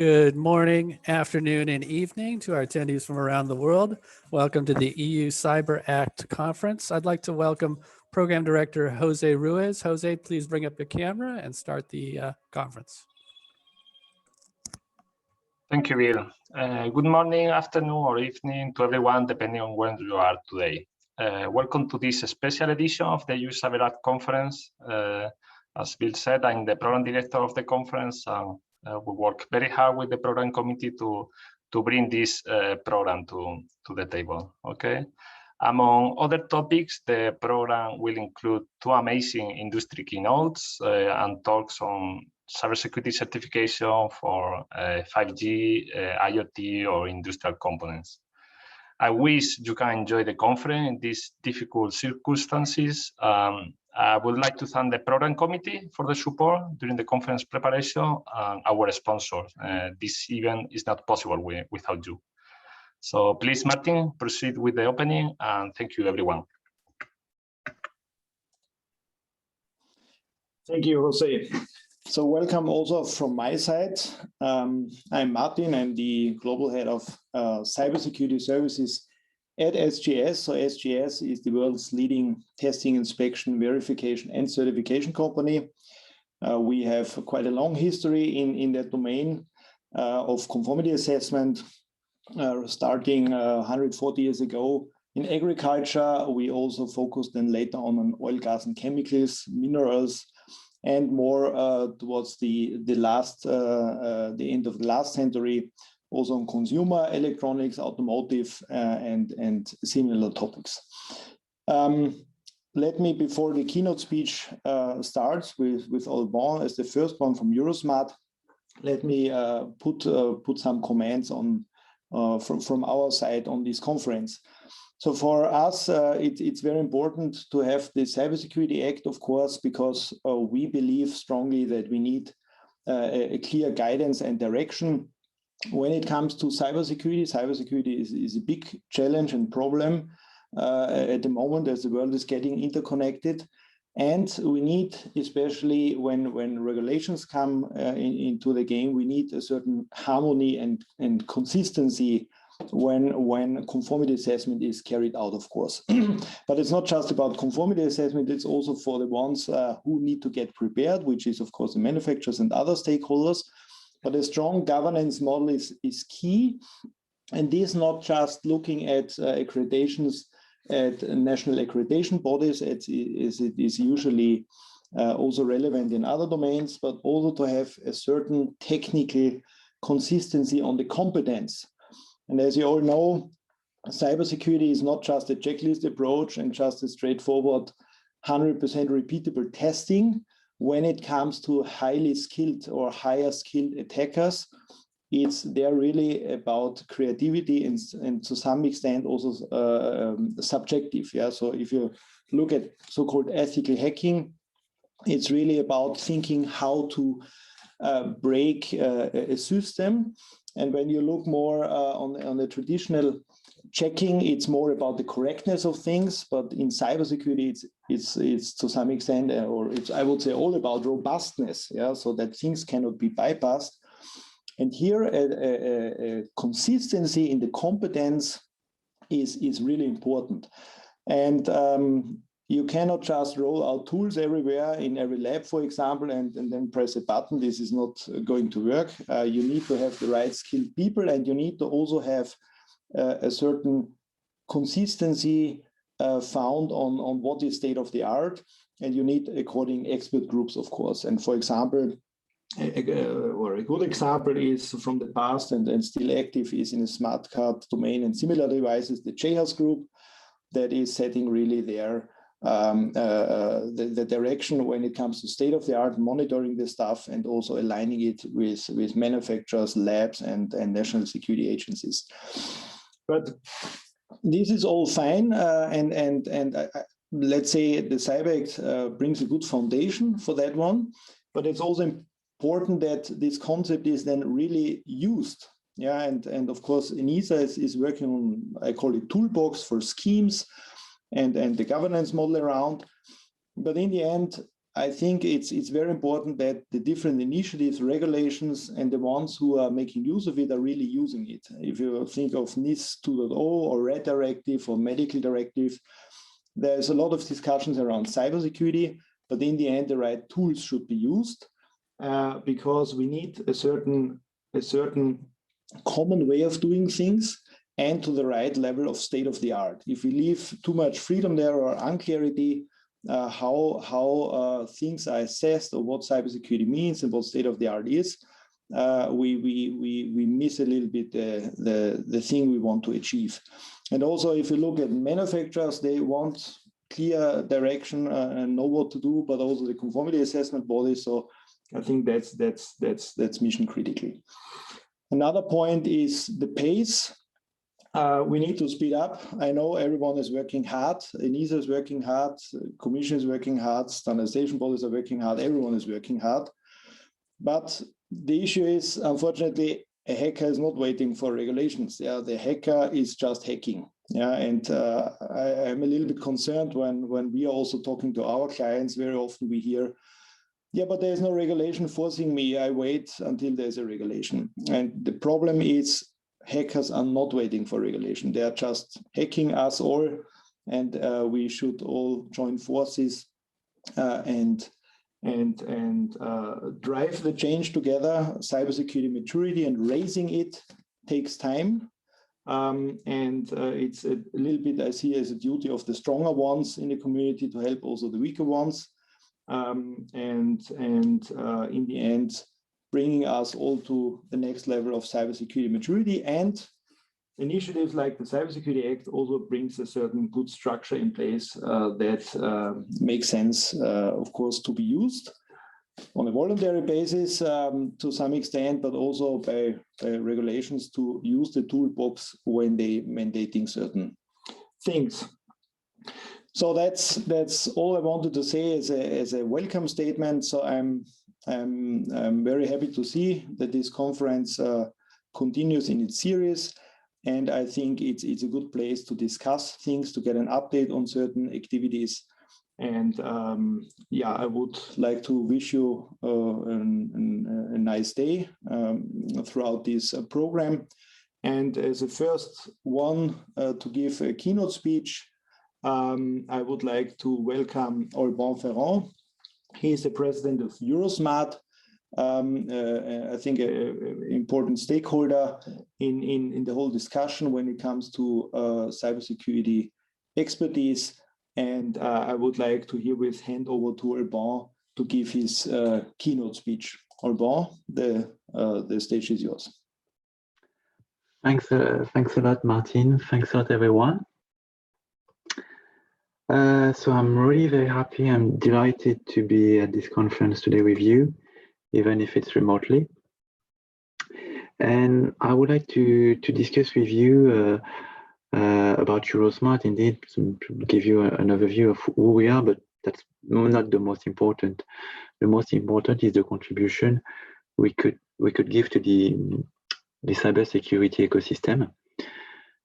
Good morning, afternoon, and evening to our attendees from around the world. Welcome to the EU Cyber Act Conference. I'd like to welcome Program Director Jose Ruiz. Jose, please bring up your camera and start the conference. Thank you, Bill. Good morning, afternoon, or evening to everyone, depending on when you are today. Welcome to this special edition of the EU Cyber Act Conference. As Bill said, I'm the Program Director of the conference. We work very hard with the program committee to bring this program to the table. Okay. Among other topics, the program will include two amazing industry keynotes and talks on cybersecurity certification for 5G, IoT, or industrial components. I wish you can enjoy the conference in these difficult circumstances. I would like to thank the program committee for the support during the conference preparation and our sponsors. This event is not possible without you. So please, Martin, proceed with the opening, and thank you, everyone. Thank you, Jose. So welcome also from my side. I'm Martin. I'm the Global Head of Cybersecurity Services at SGS. So SGS is the world's leading testing, inspection, verification, and certification company. We have quite a long history in that domain of conformity assessment, starting 140 years ago in agriculture. We also focused then later on oil, gas, and chemicals, minerals, and more towards the end of the last century, also on consumer electronics, automotive, and similar topics. Let me, before the keynote speech starts with Alban as the first one from Eurosmart, let me put some comments on from our side on this conference. So for us, it's very important to have the Cybersecurity Act, of course, because we believe strongly that we need a clear guidance and direction when it comes to cybersecurity. Cybersecurity is a big challenge and problem at the moment as the world is getting interconnected. And we need, especially when regulations come into the game, we need a certain harmony and consistency when conformity assessment is carried out, of course. But it's not just about conformity assessment, it's also for the ones who need to get prepared, which is, of course, the manufacturers and other stakeholders. But a strong governance model is key. And this not just looking at accreditations at national accreditation bodies, as it is usually also relevant in other domains, but also to have a certain technical consistency on the competence. And as you all know, cybersecurity is not just a checklist approach and just a straightforward 100% repeatable testing. When it comes to highly skilled or higher skilled attackers, they're really about creativity and to some extent also subjective. Yeah. So if you look at so-called ethical hacking, it's really about thinking how to break a system. And when you look more on the traditional checking, it's more about the correctness of things. But in cybersecurity, it's to some extent, or it's, I would say, all about robustness. Yeah, so that things cannot be bypassed. And here, a consistency in the competence is really important. And you cannot just roll out tools everywhere in every lab, for example, and then press a button. This is not going to work. You need to have the right skilled people, and you need to also have a certain consistency found on what is state of the art. And you need according expert groups, of course. And for example, a good example is from the past and still active is in a smart card domain and similar devices, the JHAS group that is setting really the direction when it comes to state-of-the-art, monitoring the stuff and also aligning it with manufacturers, labs, and national security agencies. But this is all fine, and let's say the Cyber Act brings a good foundation for that one, but it's also important that this concept is then really used. Yeah, and of course, ENISA is working on, I call it toolbox for schemes and the governance model around. But in the end, I think it's very important that the different initiatives, regulations, and the ones who are making use of it are really using it. If you think of NIS 2.0 or Red Directive or Medical Directive, there's a lot of discussions around cybersecurity, but in the end, the right tools should be used because we need a certain common way of doing things and to the right level of state of the art. If we leave too much freedom there or unclarity, how things are assessed or what cybersecurity means and what state of the art is, we miss a little bit the thing we want to achieve. And also, if you look at manufacturers, they want clear direction and know what to do, but also the conformity assessment body. So I think that's mission critical. Another point is the pace. We need to speed up. I know everyone is working hard. ENISA is working hard. Commission is working hard. Standardization bodies are working hard. Everyone is working hard. But the issue is, unfortunately, a hacker is not waiting for regulations. Yeah, the hacker is just hacking. Yeah, and I'm a little bit concerned when we are also talking to our clients. Very often we hear, yeah, but there's no regulation forcing me. I wait until there's a regulation. And the problem is hackers are not waiting for regulation. They are just hacking us all. And we should all join forces and drive the change together. Cybersecurity maturity and raising it takes time. It's a little bit, I see as a duty of the stronger ones in the community to help also the weaker ones. In the end, bringing us all to the next level of cybersecurity maturity. And initiatives like the Cybersecurity Act also brings a certain good structure in place that makes sense, of course, to be used on a voluntary basis to some extent, but also by regulations to use the toolbox when they mandating certain things. So that's all I wanted to say as a welcome statement. So I'm very happy to see that this conference continues in its series, and I think it's a good place to discuss things, to get an update on certain activities. And yeah, I would like to wish you a nice day throughout this program. And as a first one to give a keynote speech, I would like to welcome Alban Feraud. He is the president of Eurosmart, I think an important stakeholder in the whole discussion when it comes to cybersecurity expertise. And I would like to herewith hand over to Alban to give his keynote speech. Alban, the stage is yours. Thanks a lot, Martin. Thanks a lot, everyone. So I'm really very happy. I'm delighted to be at this conference today with you, even if it's remotely. And I would like to discuss with you about Eurosmart, indeed, to give you an overview of who we are, but that's not the most important. The most important is the contribution we could give to the cybersecurity ecosystem.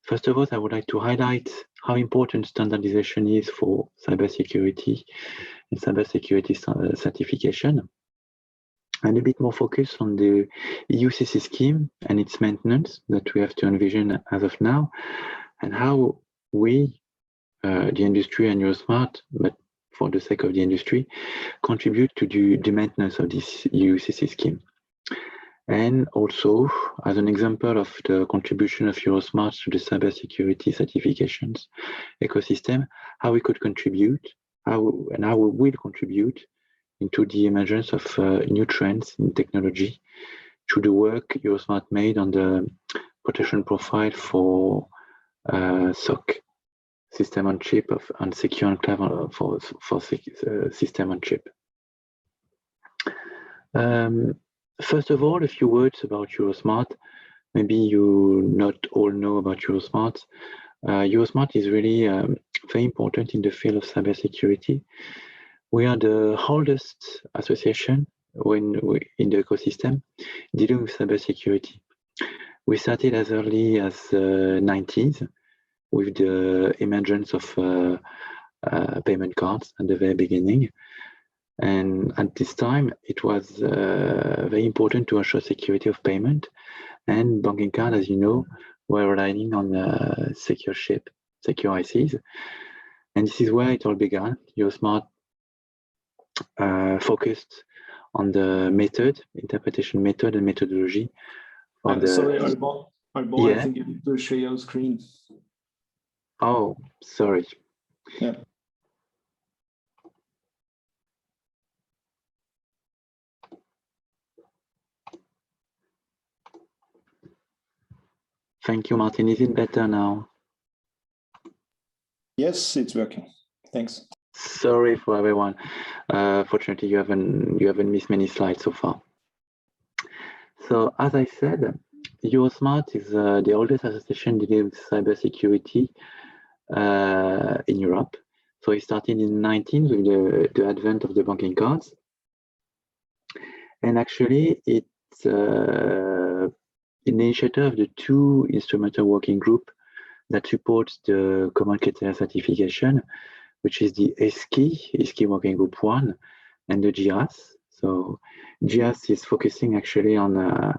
First of all, I would like to highlight how important standardization is for cybersecurity and cybersecurity certification, and a bit more focus on the EUCC scheme and its maintenance that we have to envision as of now, and how we, the industry and Eurosmart, but for the sake of the industry, contribute to the maintenance of this EUCC scheme. And also, as an example of the contribution of Eurosmart to the cybersecurity certifications ecosystem, how we could contribute, how we will contribute into the emergence of new trends in technology through the work Eurosmart made on the protection profile for SOC, system on chip, and secure enclave for system on chip. First of all, a few words about Eurosmart. Maybe you not all know about Eurosmart. Eurosmart is really very important in the field of cybersecurity. We are the oldest association in the ecosystem dealing with cybersecurity. We started as early as the 90s with the emergence of payment cards at the very beginning. And at this time, it was very important to ensure security of payment, and banking cards, as you know, were relying on secure chip, secure ICs. And this is where it all began. Eurosmart focused on the method, interpretation method and methodology. Sorry, Alban, yeah. I think you need to share your screen. Oh, sorry. Yeah. Thank you, Martin. Is it better now? Yes, it's working. Thanks. Sorry for everyone. Fortunately, you haven't missed many slides so far. So, as I said, Eurosmart is the oldest association dealing with cybersecurity in Europe. So it started in 19 with the advent of the banking cards. And actually, it's initiator of the two instrumental working group that supports the Common Criteria certification, which is the ESCI Working Group 1, and the GIAS. So GIAS is focusing actually on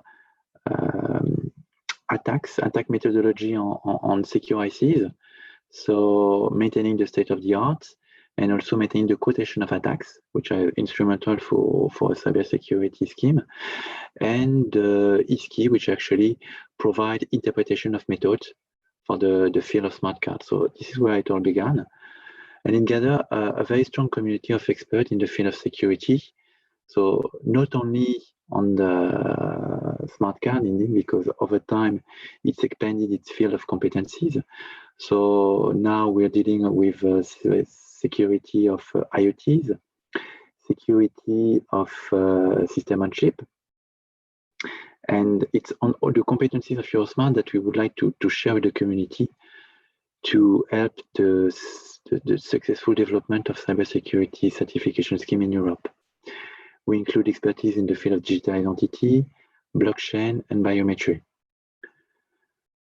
attack methodology on secure ICs. So maintaining the state of the art, and also maintaining the quotation of attacks, which are instrumental for a cybersecurity scheme, and ESCI, which actually provide interpretation of methods for the field of smart cards. So this is where it all began. And it gathered a very strong community of experts in the field of security. So not only on the smart card, indeed, because over time it's expanded its field of competencies. So now we're dealing with security of IoTs, security of system on chip. And it's on all the competencies of Eurosmart that we would like to share with the community to help the successful development of cybersecurity certification scheme in Europe. We include expertise in the field of digital identity, blockchain, and biometry.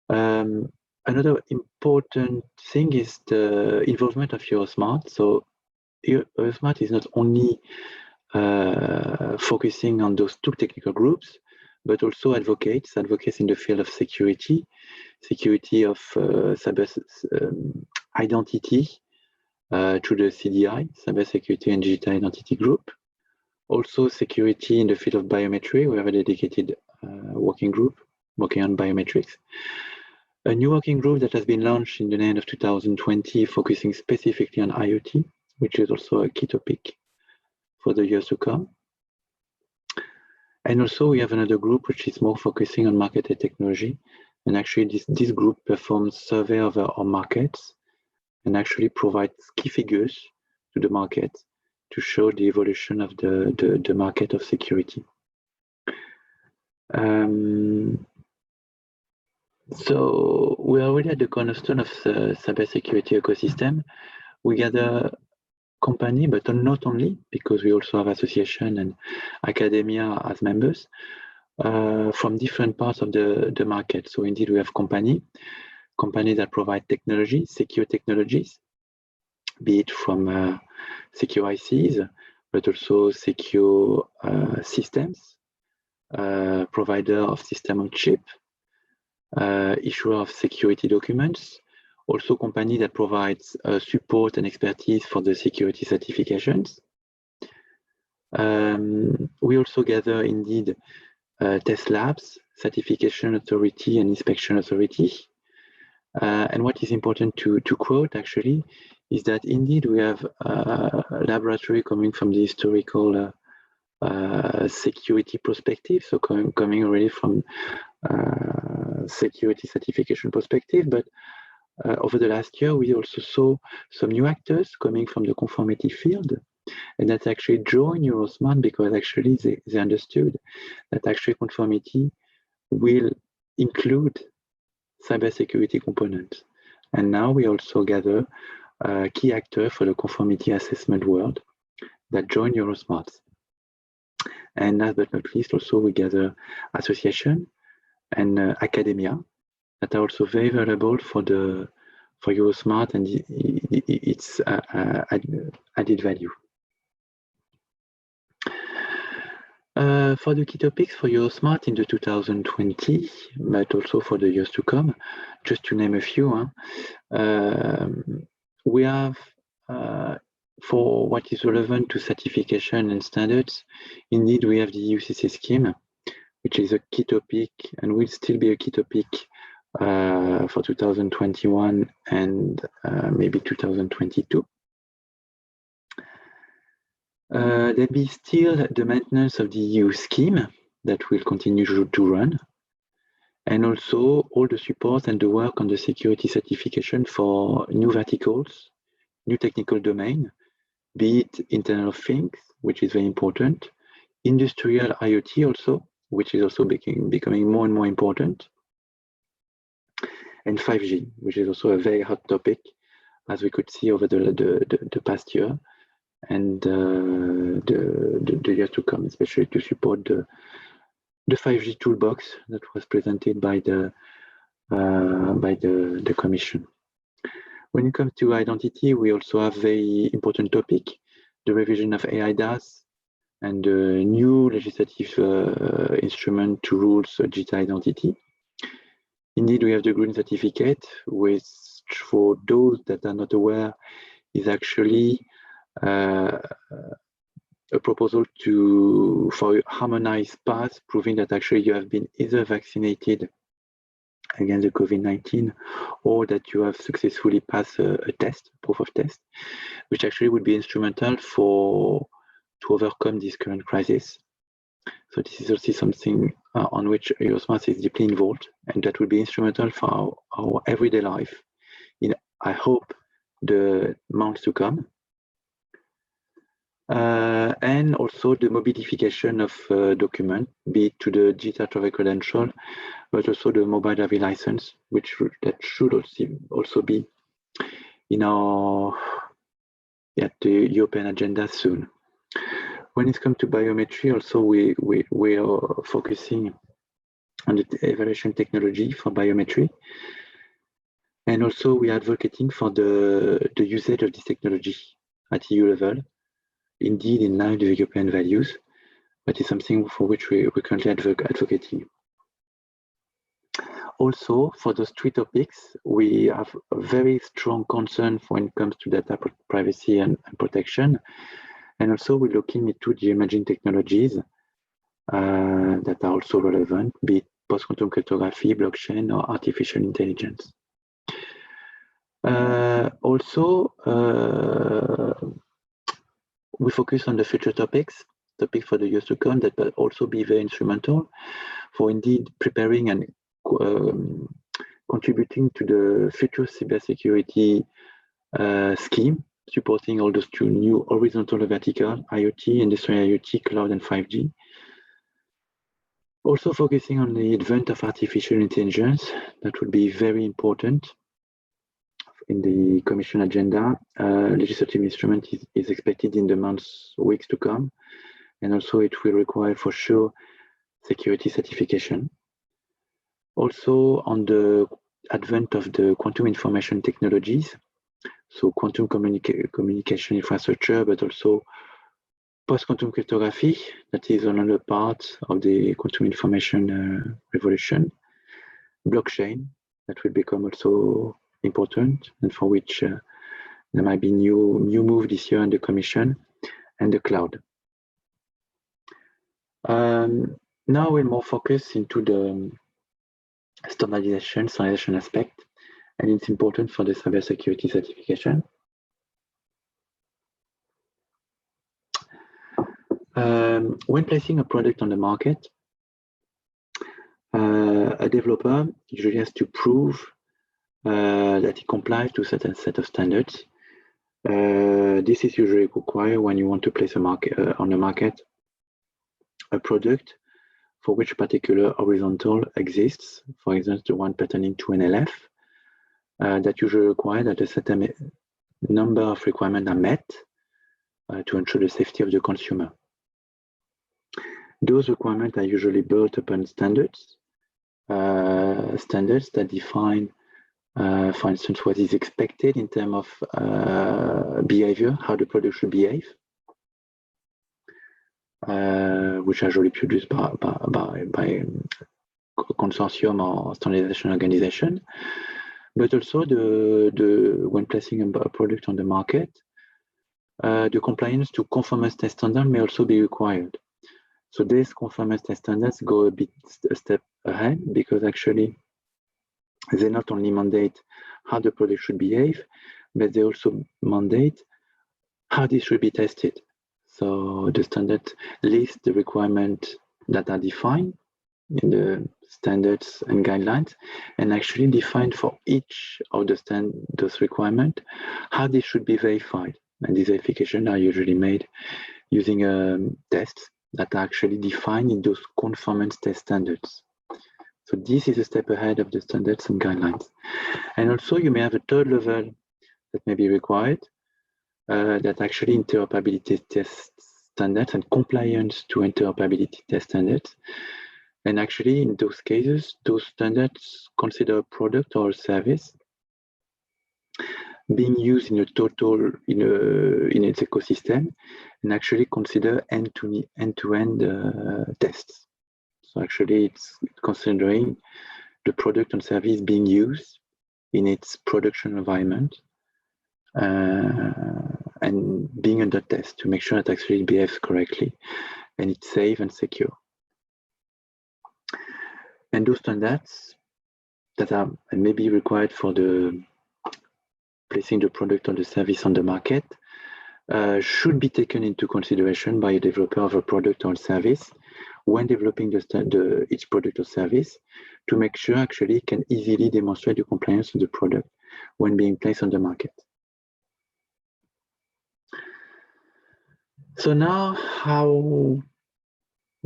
Another important thing is the involvement of Eurosmart. So Eurosmart is not only focusing on those two technical groups, but also advocates in the field of security of cyber identity through the CDI, Cybersecurity and Digital Identity Group. Also security in the field of biometry. We have a dedicated working group working on biometrics. A new working group that has been launched in the end of 2020, focusing specifically on IoT, which is also a key topic for the years to come. And also we have another group which is more focusing on market and technology. And actually this group performs survey of our markets and actually provides key figures to the market to show the evolution of the market of security. So we are already at the cornerstone of the cybersecurity ecosystem. We gather company, but not only, because we also have association and academia as members from different parts of the market. So indeed, we have companies that provide technology, secure technologies, be it from secure ICs, but also secure systems, provider of system on chip, issuer of security documents, also company that provides support and expertise for the security certifications. We also gather indeed test labs, certification authority and inspection authority. And what is important to quote actually is that indeed we have a laboratory coming from the historical security perspective, so coming already from security certification perspective, but over the last year we also saw some new actors coming from the conformity field, and that actually joined Eurosmart because actually they understood that actually conformity will include cybersecurity components. And now we also gather key actors for the conformity assessment world that join Eurosmart. And last but not least, also we gather association and academia that are also very valuable for Eurosmart and its added value. For the key topics for Eurosmart in the 2020, but also for the years to come, just to name a few, we have, for what is relevant to certification and standards, indeed we have the UCC scheme, which is a key topic and will still be a key topic for 2021 and maybe 2022. There'll be still the maintenance of the EU scheme that will continue to run, and also all the support and the work on the security certification for new verticals, new technical domain, be it Internet of Things, which is very important, industrial IoT also, which is also becoming more and more important, and 5G, which is also a very hot topic, as we could see over the past year, and the years to come, especially to support the 5G toolbox that was presented by the Commission. When it comes to identity, we also have very important topic, the revision of AIDAS and the new legislative instrument to rules digital identity. Indeed, we have the green certificate, which for those that are not aware, is actually a proposal for a harmonized path, proving that actually you have been either vaccinated against the COVID-19 or that you have successfully passed a test, proof of test, which actually would be instrumental to overcome this current crisis. So this is also something on which Eurosmart is deeply involved, and that will be instrumental for our everyday life in, I hope, the months to come. And also the mobilification of document, be it to the digital travel credential, but also the mobile driving license, that should also be in the European agenda soon. When it comes to biometry, also we are focusing on the evaluation technology for biometry, and also we are advocating for the usage of this technology at EU level. Indeed, in line with the European values, but it's something for which we're currently advocating. Also, for those three topics, we have a very strong concern when it comes to data privacy and protection. And also, we're looking into the emerging technologies that are also relevant, be it post-quantum cryptography, blockchain, or artificial intelligence. We focus on the future topics for the years to come that will also be very instrumental for indeed preparing and contributing to the future cybersecurity scheme, supporting all those two new horizontal and vertical, IoT, industrial IoT, cloud, and 5G. Also focusing on the advent of artificial intelligence, that would be very important in the Commission agenda. Legislative instrument is expected in the weeks to come, and also it will require for sure security certification. Also on the advent of the quantum information technologies, so quantum communication infrastructure, but also post-quantum cryptography, that is another part of the quantum information revolution. Blockchain, that will become also important, and for which there might be new move this year in the Commission, and the cloud. Now we're more focused into the standardization aspect, and it's important for the cybersecurity certification. When placing a product on the market, a developer usually has to prove that it complies to a certain set of standards. This is usually required when you want to place on the market a product for which particular horizontal exists, for example, the one pertaining to an LF, that usually require that a certain number of requirements are met to ensure the safety of the consumer. Those requirements are usually built upon standards that define, for instance, what is expected in terms of behavior, how the product should behave. which are usually produced by consortium or standardization organization, but also when placing a product on the market, the compliance to conformance test standard may also be required. So these conformance test standards go a step ahead, because actually they not only mandate how the product should behave, but they also mandate how this should be tested. So the standard lists the requirements that are defined in the standards and guidelines, and actually define for each of those requirements how this should be verified. And these verifications are usually made using tests that are actually defined in those conformance test standards. So this is a step ahead of the standards and guidelines. And also you may have a third level that may be required, that actually interoperability test standards and compliance to interoperability test standards. And actually in those cases, those standards consider a product or a service being used in in its ecosystem, and actually consider end-to-end tests. So actually it's considering the product and service being used in its production environment, and being under test to make sure it actually behaves correctly and it's safe and secure. And those standards that are maybe required for the placing the product or the service on the market should be taken into consideration by a developer of a product or service when developing each product or service, to make sure actually it can easily demonstrate the compliance of the product when being placed on the market. So now, how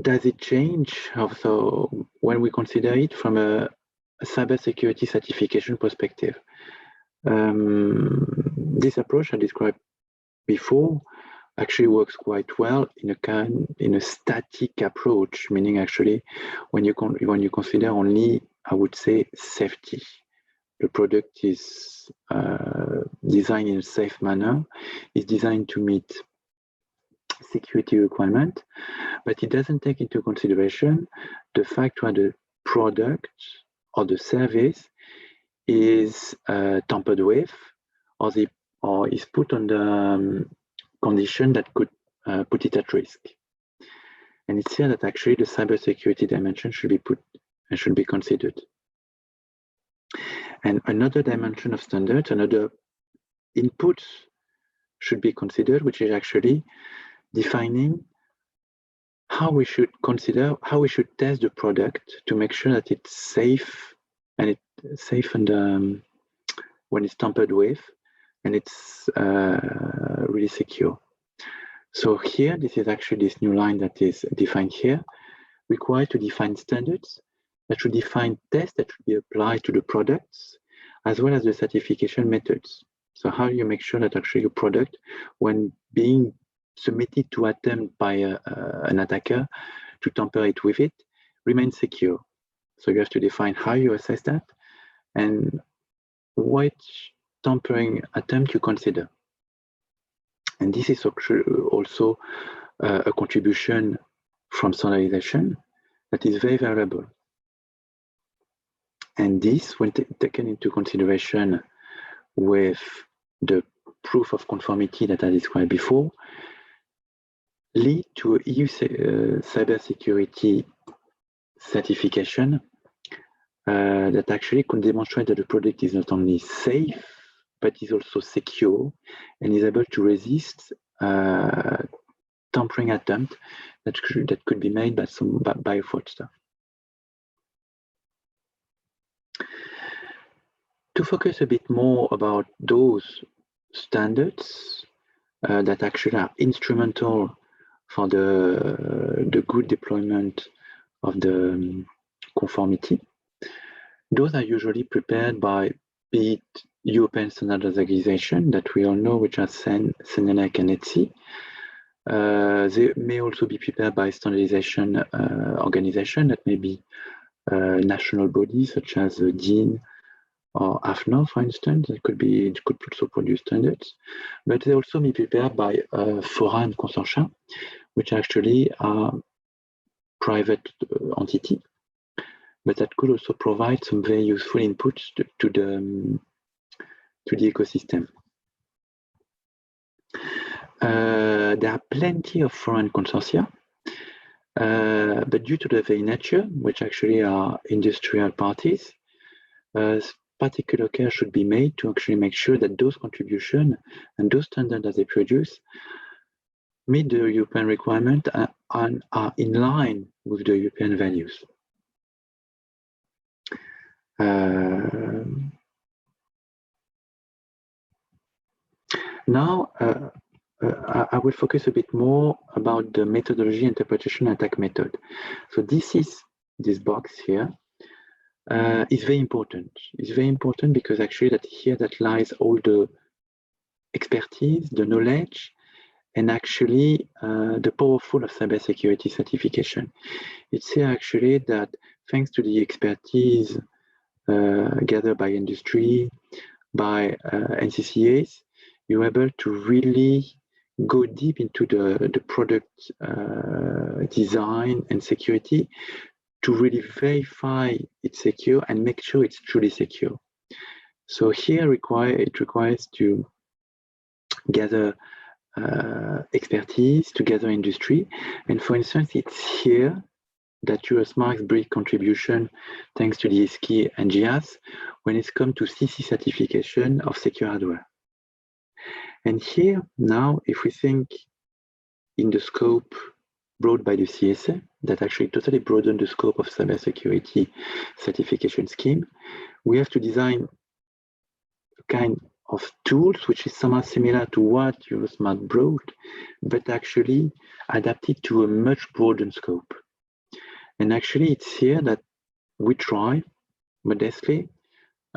does it change? So when we consider it from a cybersecurity certification perspective, this approach I described before actually works quite well in a static approach, meaning actually when you consider only, I would say, safety. The product is designed in a safe manner, is designed to meet security requirement, but it doesn't take into consideration the fact that the product or the service is tampered with, or is put on the condition that could put it at risk. And it's here that actually the cybersecurity dimension should be considered. And another dimension of standards, another input should be considered, which is actually defining how we should test the product to make sure that it's safe, and when it's tampered with, and it's really secure. So here, this is actually this new line that is defined here, required to define standards that should define tests that should be applied to the products, as well as the certification methods. So how do you make sure that actually your product, when being submitted to attempt by an attacker to tamper it with it, remains secure? So you have to define how you assess that and which tampering attempt you consider. And this is also a contribution from standardization that is very valuable. And this, when taken into consideration with the proof of conformity that I described before, lead to a EU cybersecurity certification that actually can demonstrate that the product is not only safe, but is also secure and is able to resist tampering attempt that could be made by a fraudster. To focus a bit more about those standards that actually are instrumental for the good deployment of the conformity, those are usually prepared by, be it European standards organization that we all know, which are CENELEC and ETSI. They may also be prepared by standardization organization that may be national bodies such as DIN or AFNOR, for instance. It could also produce standards, but they also may be prepared by foreign consortia, which actually are private entity, but that could also provide some very useful inputs to the ecosystem. There are plenty of foreign consortia, but due to the very nature, which actually are industrial parties, particular care should be made to actually make sure that those contributions and those standards that they produce meet the European requirement and are in line with the European values. Now, I will focus a bit more about the methodology, interpretation, attack method. So this box here is very important. It's very important because actually that lies all the expertise, the knowledge, and actually the powerful of cybersecurity certification. It's here actually that thanks to the expertise gathered by industry, by NCCAs, you're able to really go deep into the product design and security to really verify it's secure and make sure it's truly secure. So here it requires to gather expertise, to gather industry. And for instance, it's here that Eurosmart's big contribution, thanks to the ISKI and GIAS, when it's come to CC certification of secure hardware. And here now, if we think in the scope brought by the CSA, that actually totally broadened the scope of cybersecurity certification scheme, we have to design a kind of tools which is somehow similar to what Eurosmart brought, but actually adapted to a much broader scope. And actually it's here that we try modestly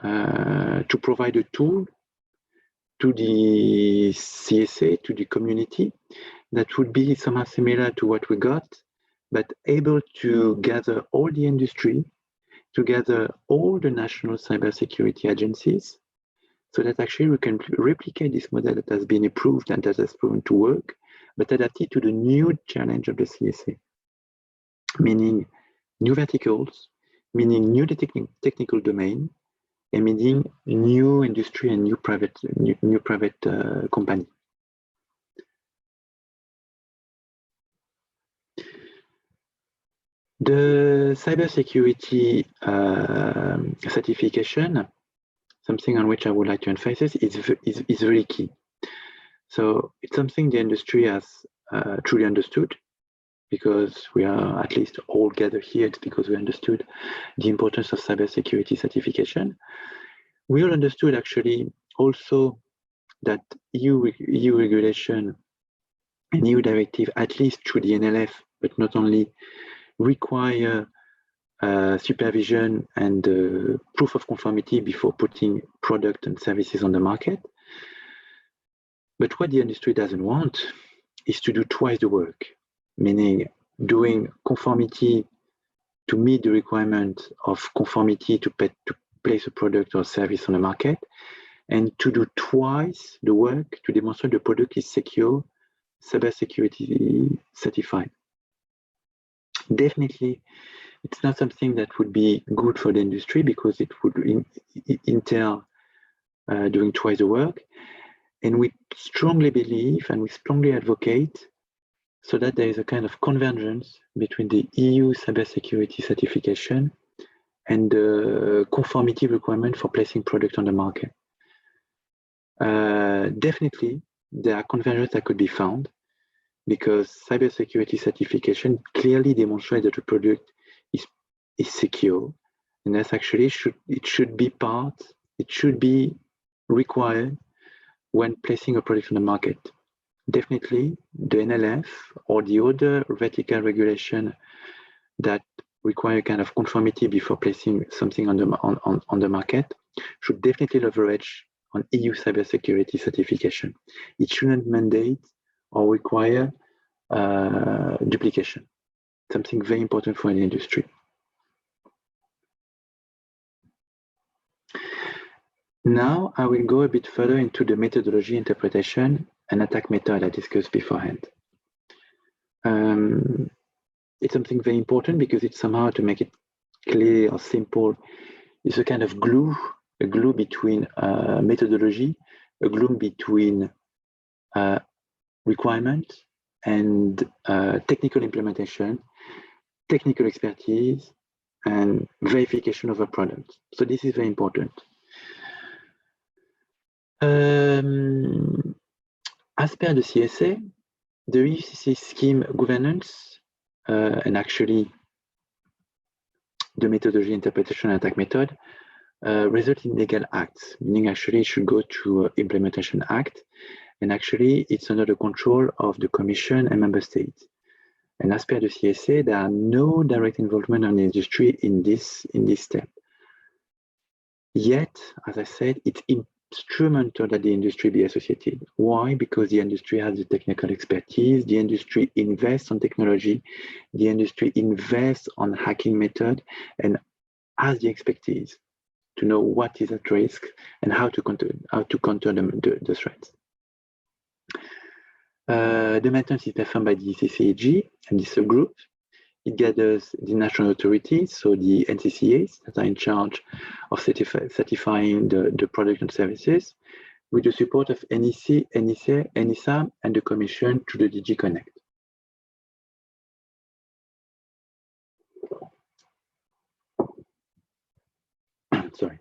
to provide a tool to the CSA, to the community, that would be somehow similar to what we got, but able to gather all the industry, to gather all the national cybersecurity agencies, so that actually we can replicate this model that has been approved and that has proven to work, but adapt it to the new challenge of the CSA, meaning new verticals, meaning new technical domain, and meaning new industry and new private company. The cybersecurity certification, something on which I would like to emphasize, is very key. So it's something the industry has truly understood, because we are at least all gathered here, it's because we understood the importance of cybersecurity certification. We all understood actually also that EU regulation and EU directive, at least through the NLF, but not only, require supervision and proof of conformity before putting product and services on the market. But what the industry doesn't want is to do twice the work, meaning doing conformity to meet the requirement of conformity to place a product or service on the market, and to do twice the work to demonstrate the product is secure, cybersecurity certified. Definitely, it's not something that would be good for the industry, because it would entail doing twice the work. And we strongly believe and we strongly advocate so that there is a kind of convergence between the EU cybersecurity certification and the conformity requirement for placing product on the market. Definitely, there are convergences that could be found, because cybersecurity certification clearly demonstrates that the product is secure, and that's actually it should be required when placing a product on the market. Definitely, the NLF or the other vertical regulation that require kind of conformity before placing something on the market should definitely leverage on EU cybersecurity certification. It shouldn't mandate or require duplication, something very important for an industry. Now I will go a bit further into the methodology, interpretation, and attack method I discussed beforehand. it's something very important because it's somehow, to make it clear or simple, it's a kind of glue, a glue between methodology, a glue between requirement and technical implementation, technical expertise, and verification of a product. So this is very important. As per the CSA, the EUCC scheme governance and actually the methodology, interpretation, and attack method result in legal acts, meaning actually it should go to implementation act, and actually it's under the control of the Commission and member states. And as per the CSA, there are no direct involvement of the industry in this step. Yet, as I said, it's instrumental that the industry be associated. Why? Because the industry has the technical expertise, the industry invests on technology, the industry invests on hacking method, and has the expertise to know what is at risk and how to counter the threats. The maintenance is performed by the ECCAG and the subgroup. It gathers the national authorities, so the NCCAs that are in charge of certifying the product and services, with the support of NEC, NISA, and the Commission through the DG Connect. Sorry.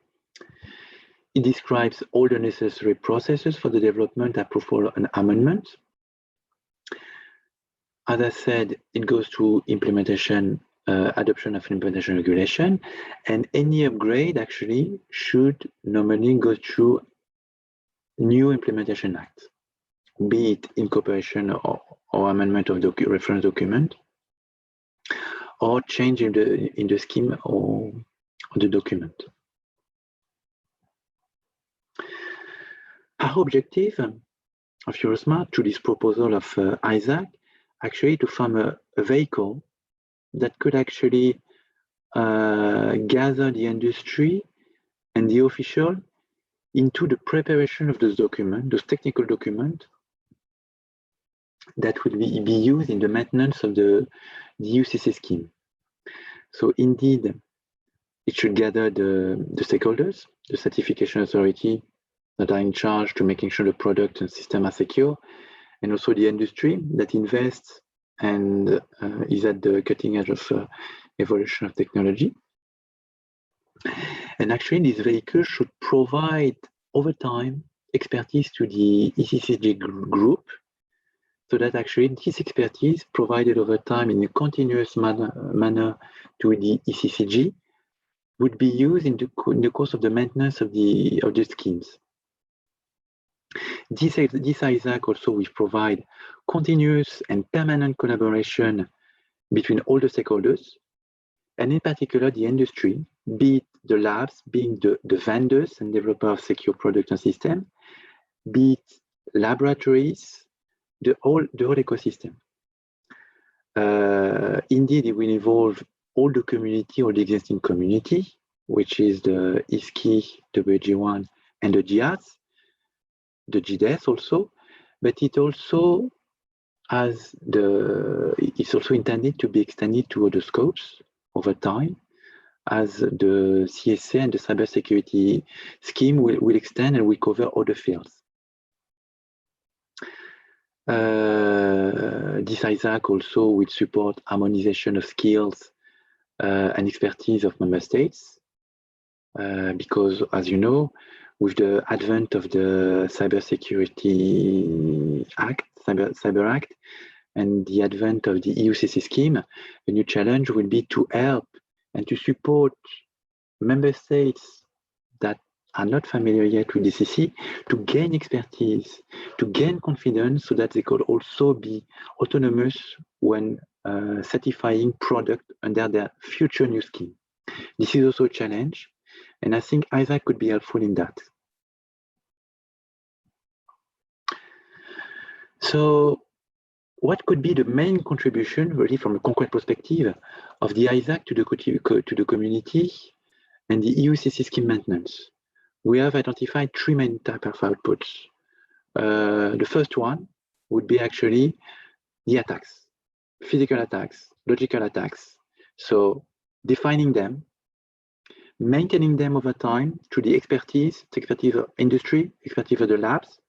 It describes all the necessary processes for the development, approval, and amendment. As I said, it goes through implementation, adoption of implementation regulation, and any upgrade actually should normally go through new implementation act, be it incorporation or amendment of the reference document, or change in the scheme or the document. Our objective of Eurosmart through this proposal of ISAC actually to form a vehicle that could actually gather the industry and the official into the preparation of those documents, those technical documents that will be used in the maintenance of the UCC scheme. So indeed, it should gather the stakeholders, the certification authority that are in charge to making sure the product and system are secure, and also the industry that invests and is at the cutting edge of evolution of technology. And actually, this vehicle should provide over time expertise to the ECCG group, so that actually this expertise provided over time in a continuous manner to the ECCG would be used in the course of the maintenance of the schemes. This ISAC also will provide continuous and permanent collaboration between all the stakeholders, and in particular the industry, be it the labs, being the vendors and developers of secure products and systems, be it laboratories, the whole ecosystem. Indeed, it will involve all the community or the existing community, which is the ISKI, WG1, and the GIAS, the GDES also, but it also has it's also intended to be extended to other scopes over time, as the CSA and the cybersecurity scheme will extend and will cover other fields. This ISAC also will support harmonization of skills and expertise of member states, because, as you know, with the advent of the Cybersecurity Act, Cyber Act, and the advent of the EUCC scheme, the new challenge will be to help and to support member states that are not familiar yet with DCC to gain expertise, to gain confidence, so that they could also be autonomous when certifying product under their future new scheme. This is also a challenge, and I think ISAC could be helpful in that. So what could be the main contribution, really from a concrete perspective, of the ISAC to the community and the EUCC scheme maintenance? We have identified three main types of outputs. The first one would be actually the attacks. physical attacks, logical attacks. So defining them, maintaining them over time through the expertise of industry, expertise of the labs.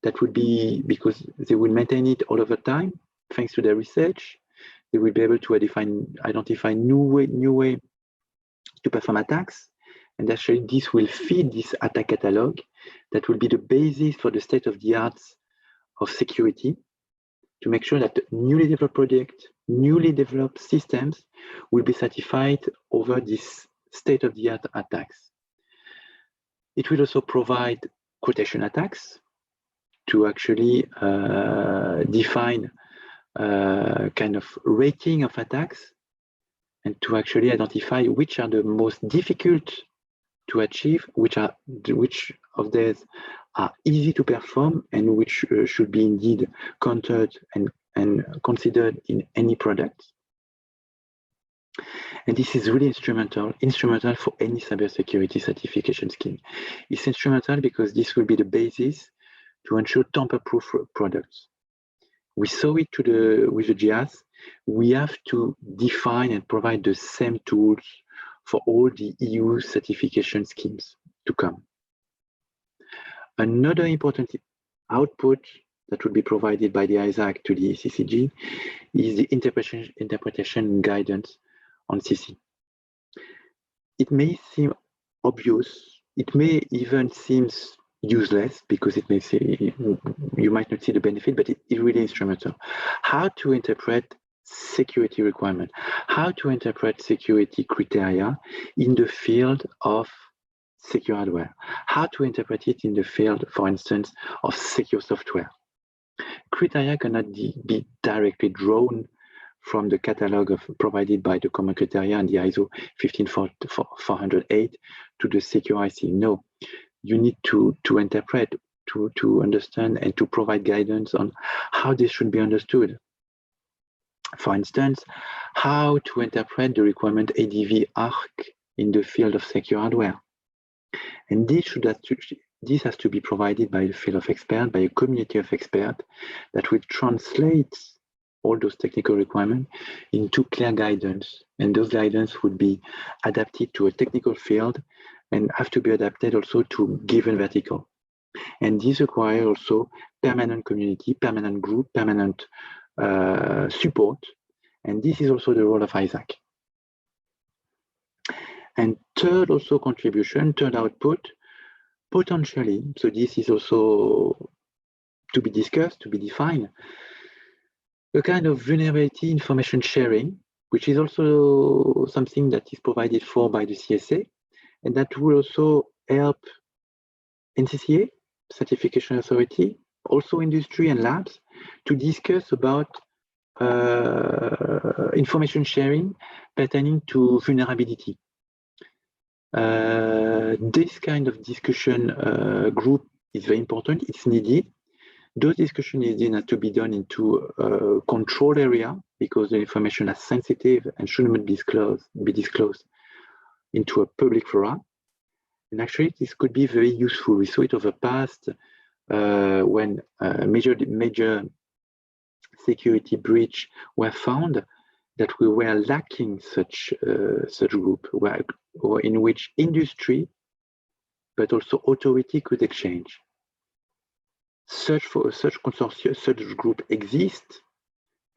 That would be because they will maintain it all over time, thanks to their research. They will be able to identify new way to perform attacks. And actually this will feed this attack catalog that will be the basis for the state-of-the-art of security to make sure that newly developed projects, newly developed systems will be certified over this state-of-the-art attacks. It will also provide quotation attacks to actually define kind of rating of attacks and to actually identify which are the most difficult to achieve, which of these are easy to perform and which should be indeed countered and considered in any product. And this is really instrumental for any cybersecurity certification scheme. It's instrumental because this will be the basis to ensure tamper-proof products. We saw it with the GIAS. We have to define and provide the same tools for all the EU certification schemes to come. Another important output that will be provided by the ISAC to the CCG is the interpretation guidance on CC. It may seem obvious, it may even seem useless because it may say you might not see the benefit, but it is really instrumental. How to interpret security requirement, how to interpret security criteria in the field of secure hardware, how to interpret it in the field, for instance, of secure software. Criteria cannot be directly drawn from the catalog provided by the common criteria and the ISO 15408 to the secure IC. No, you need to interpret, to understand and to provide guidance on how this should be understood. For instance, how to interpret the requirement ADV ARC in the field of secure hardware. And this has to be provided by the field of expert, by a community of experts that will translate all those technical requirements into clear guidance. And those guidance would be adapted to a technical field and have to be adapted also to given vertical. And this requires also permanent community, permanent group, permanent support. And this is also the role of ISAC. And third also contribution, third output, potentially, so this is also to be discussed, to be defined, a kind of vulnerability information sharing, which is also something that is provided for by the CSA, and that will also help NCCA, Certification Authority, also industry and labs, to discuss about information sharing pertaining to vulnerability. This kind of discussion group is very important, it's needed. Those discussions need to be done into a control area because the information is sensitive and shouldn't be disclosed into a public forum. And actually, this could be very useful. We saw it over the past when major security breach were found, that we were lacking such group in which industry, but also authority could exchange. Such consortium, such group exists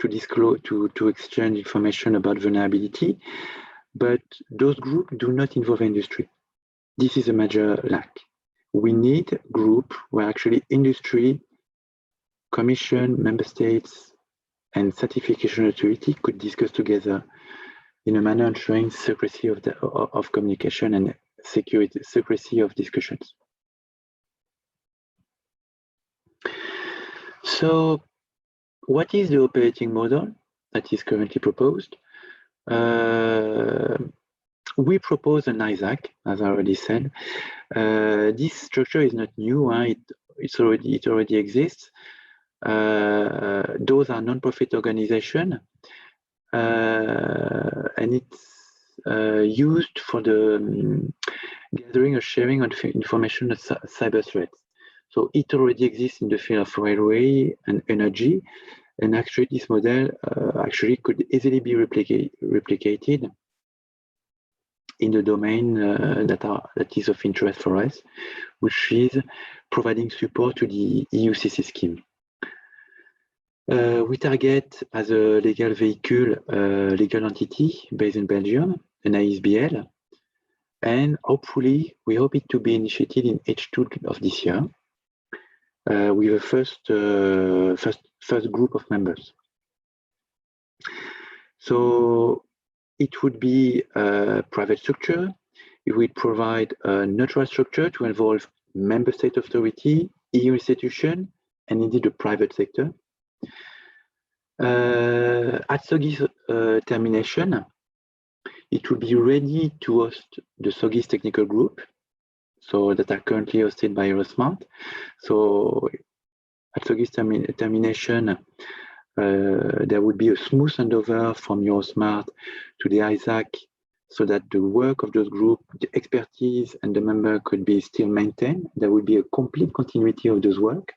to disclose, to exchange information about vulnerability, but those groups do not involve industry. This is a major lack. We need a group where actually industry, commission, member states, and certification authority could discuss together in a manner ensuring secrecy of communication and secrecy of discussions. So, what is the operating model that is currently proposed? We propose an ISAC, as I already said. This structure is not new; it already exists. Those are non-profit organizations, and it's used for the gathering or sharing of information on cyber threats. So it already exists in the field of railway and energy, And actually, this model actually could easily be replicated in the domain that is of interest for us, which is providing support to the EU CC scheme. We target as a legal vehicle, legal entity based in Belgium, an ASBL, and hopefully we hope it to be initiated in H2 of this year with a first group of members. So it would be a private structure. It would provide a neutral structure to involve member state authority, EU institution, and indeed the private sector. At SOGI's termination, it will be ready to host the SOGI's technical group, so that are currently hosted by Eurosmart. So at SOGI's termination, there would be a smooth handover from Eurosmart to the ISAC, so that the work of those groups, the expertise and the member could be still maintained. There would be a complete continuity of those work.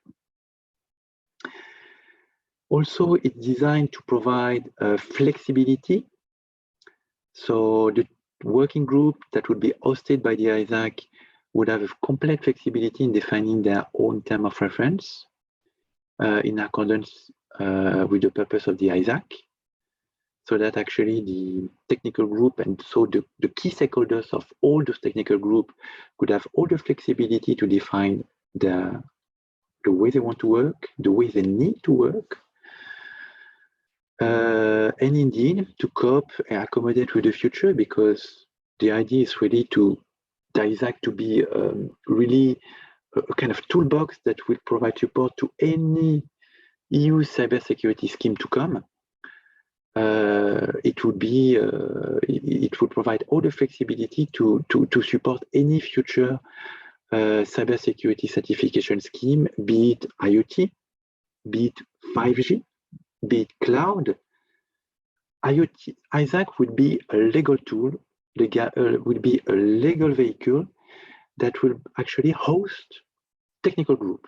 Also, it's designed to provide flexibility. So the working group that would be hosted by the ISAC would have a complete flexibility in defining their own term of reference in accordance with the purpose of the ISAC, so that actually the technical group and so the key stakeholders of all those technical groups could have all the flexibility to define the way they want to work, the way they need to work, and indeed to cope and accommodate with the future, because the idea is really to the ISAC to be really a kind of toolbox that will provide support to any EU cybersecurity scheme to come. It would provide all the flexibility to support any future cybersecurity certification scheme, be it IoT, be it 5G, be it cloud. IoT, ISAC would be a legal tool, would be a legal vehicle that will actually host technical group.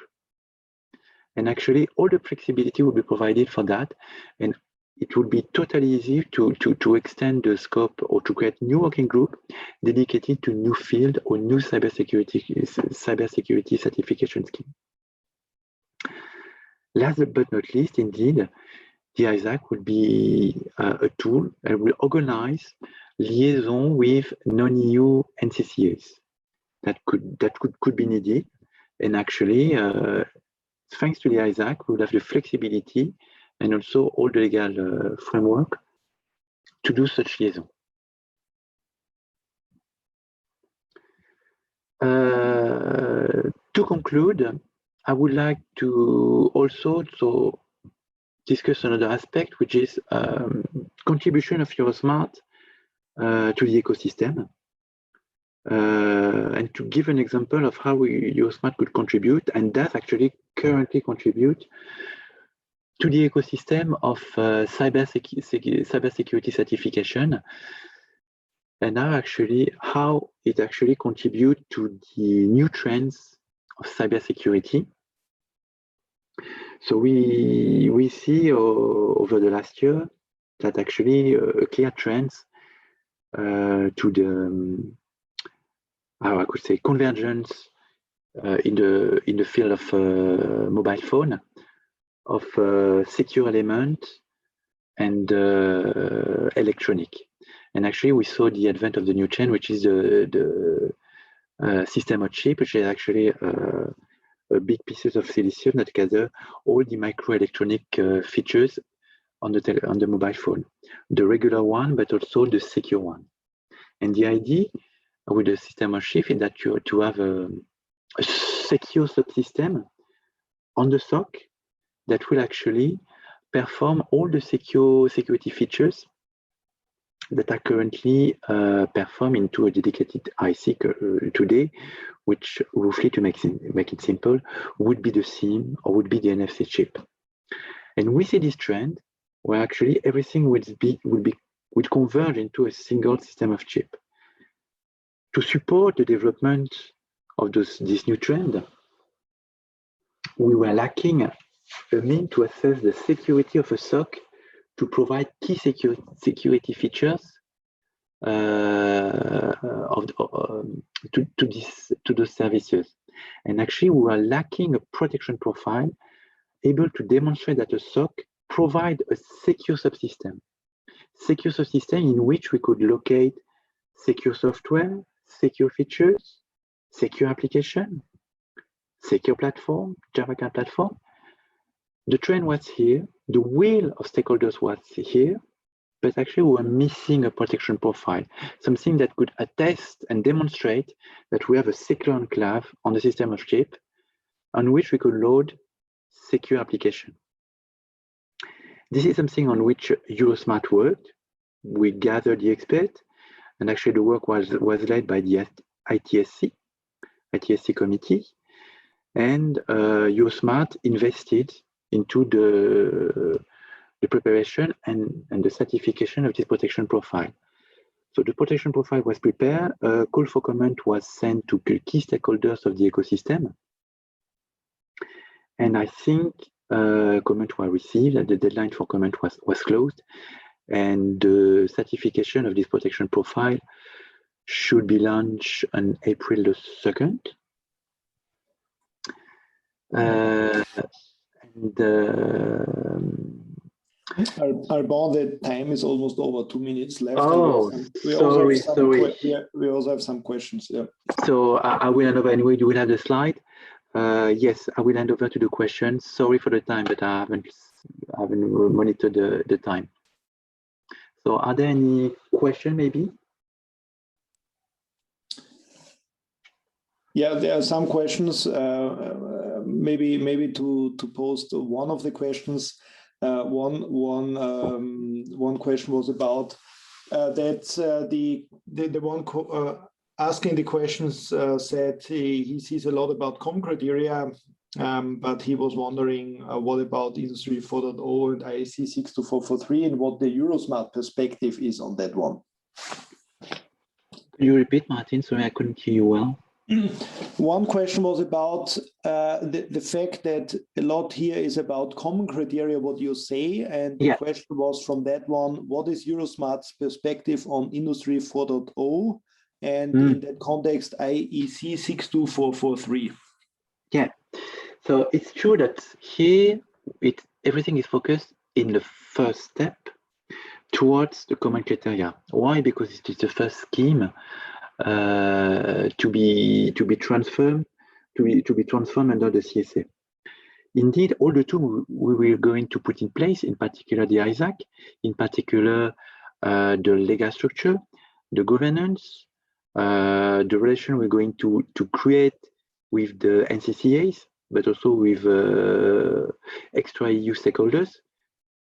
And actually all the flexibility will be provided for that. And it would be totally easy to extend the scope or to create new working group dedicated to new field or new cybersecurity certification scheme. Last but not least, indeed, the ISAC would be a tool and will organize liaison with non-EU NCCAs that could be needed. And actually, thanks to the ISAC, we will have the flexibility and also all the legal framework to do such liaison. To conclude, I would like to also discuss another aspect, which is contribution of Eurosmart to the ecosystem. And to give an example of how Eurosmart could contribute, and does actually currently contribute to the ecosystem of cybersecurity certification, and how it actually contributes to the new trends of cybersecurity. So we see over the last year that actually a clear trend to the I could say convergence in the field of mobile phone, of secure element and electronic. And actually we saw the advent of the new trend, which is the system on chip, which is actually a big pieces of silicium that gather all the microelectronic features on the mobile phone, the regular one, but also the secure one. And the idea with the system on chip is that to have a secure subsystem on the SOC that will actually perform all the security features that are currently performed into a dedicated IC today, which roughly, to make it simple, would be the SIM or would be the NFC chip. And we see this trend where actually everything would converge into a single system of chip. To support the development of this new trend, we were lacking a mean to assess the security of a SOC to provide key security features to those services. And actually, we are lacking a protection profile able to demonstrate that a SOC provide a secure subsystem in which we could locate secure software, secure features, secure application, secure platform, Java platform. The trend was here, the will of stakeholders was here, but actually we were missing a protection profile, something that could attest and demonstrate that we have a secure enclave on the system of chip on which we could load secure application. This is something on which Eurosmart worked. We gathered the expert, and actually the work was led by the ITSC committee, and Eurosmart invested into the preparation and the certification of this protection profile. So the protection profile was prepared, a call for comment was sent to key stakeholders of the ecosystem, and I think comment was received, and the deadline for comment was closed, and the certification of this protection profile should be launched on April the 2nd. Alban, the time is almost over, 2 minutes left. Oh, we sorry. We also have some questions. Yeah. So I will hand over anyway. You will have the slide. Yes, I will hand over to the questions. Sorry for the time, but I haven't monitored the time. So are there any questions maybe? Yeah, there are some questions. Maybe to post one of the questions. One question was about that the one asking the questions said he sees a lot about common criteria, but he was wondering what about Industry 4.0 and IEC 62443 and what the Eurosmart perspective is on that one. Could you repeat, Martin? Sorry, I couldn't hear you well. One question was about the fact that a lot here is about common criteria, what you say, and the question was from that one, what is Eurosmart's perspective on Industry 4.0 and in that context, IEC 62443? Yeah, so it's true that here everything is focused in the first step towards the common criteria. Why? Because it is the first scheme to be transformed under the CSA. Indeed, all the tools we were going to put in place, in particular the ISAC, in particular the legal structure, the governance, the relation we're going to create with the NCCAs, but also with extra EU stakeholders,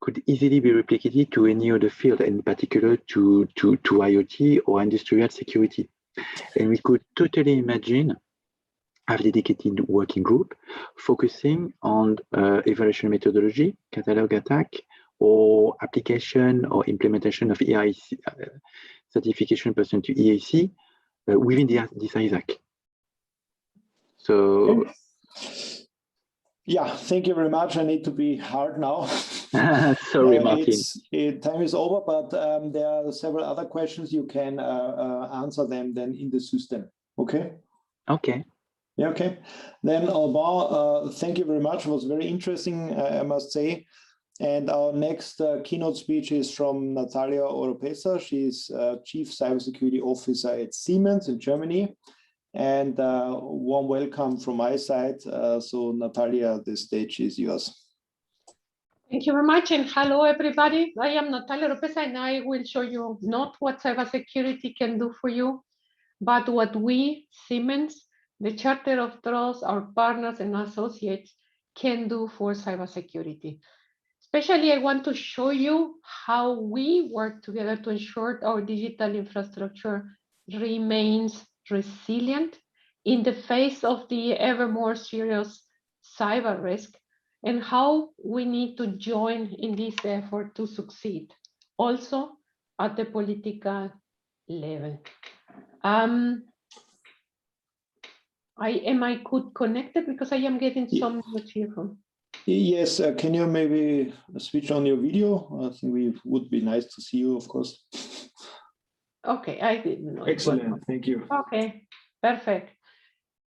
could easily be replicated to any other field, in particular to IoT or industrial security. And we could totally imagine a dedicated working group focusing on evaluation methodology, catalog attack, or application or implementation of EIC certification pursuant to EAC within this ISAC. So, yeah, thank you very much. I need to be hard now. Sorry, Martin. Time is over, but there are several other questions. You can answer them then in the system. Okay? Okay. Yeah, okay. Then Alban, thank you very much. It was very interesting, I must say. And our next keynote speech is from Natalia Oropeza. She's Chief Cybersecurity Officer at Siemens in Germany. And warm welcome from my side. So Natalia, the stage is yours. Thank you very much, and hello everybody. I am Natalia Oropeza, and I will show you not what cybersecurity can do for you, but what we, Siemens, the Charter of Trust, our partners and associates can do for cybersecurity. Especially, I want to show you how we work together to ensure our digital infrastructure remains resilient in the face of the ever more serious cyber risk, and how we need to join in this effort to succeed, also at the political level. Am I connected? Because I am getting some notes here from. Yes, can you maybe switch on your video? I think we would be nice to see you, of course. Okay, I didn't know. Excellent, thank you. Okay, perfect.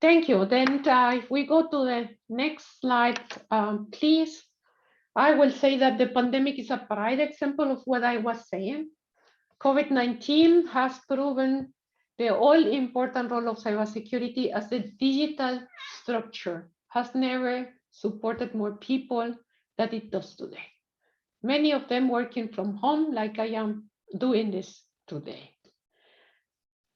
Thank you. Then if we go to the next slide, please. I will say that the pandemic is a bright example of what I was saying. COVID-19 has proven the all-important role of cybersecurity as the digital structure has never supported more people than it does today. Many of them working from home like I am doing this today.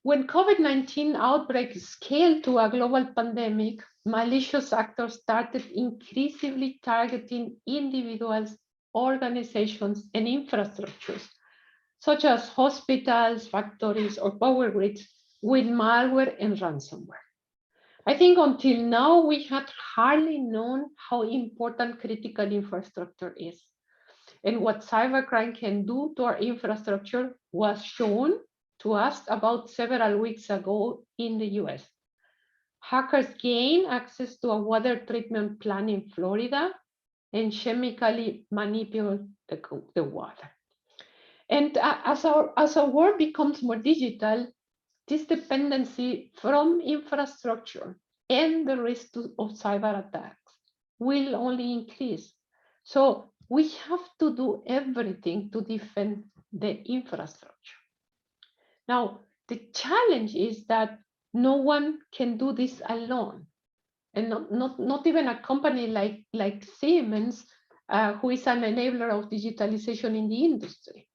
When COVID-19 outbreak scaled to a global pandemic, malicious actors started increasingly targeting individuals, organizations, and infrastructures, such as hospitals, factories, or power grids, with malware and ransomware. I think until now, we had hardly known how important critical infrastructure is. And what cybercrime can do to our infrastructure was shown to us about several weeks ago in the US. Hackers gained access to a water treatment plant in Florida and chemically manipulate the water. And as our world becomes more digital, this dependency from infrastructure and the risk of cyber attacks will only increase. So we have to do everything to defend the infrastructure. Now, the challenge is that no one can do this alone. And not even a company like Siemens, who is an enabler of digitalization in the industry.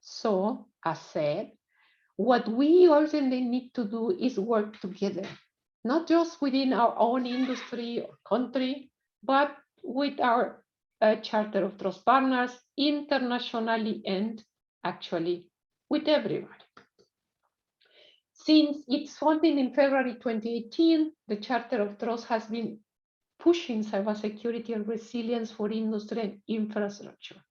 So, as said, what we urgently need to do is work together, not just within our own industry or country, but with our Charter of Trust partners internationally and actually with everybody. Since its founding in February 2018, the Charter of Trust has been pushing cybersecurity and resilience for industry and infrastructure,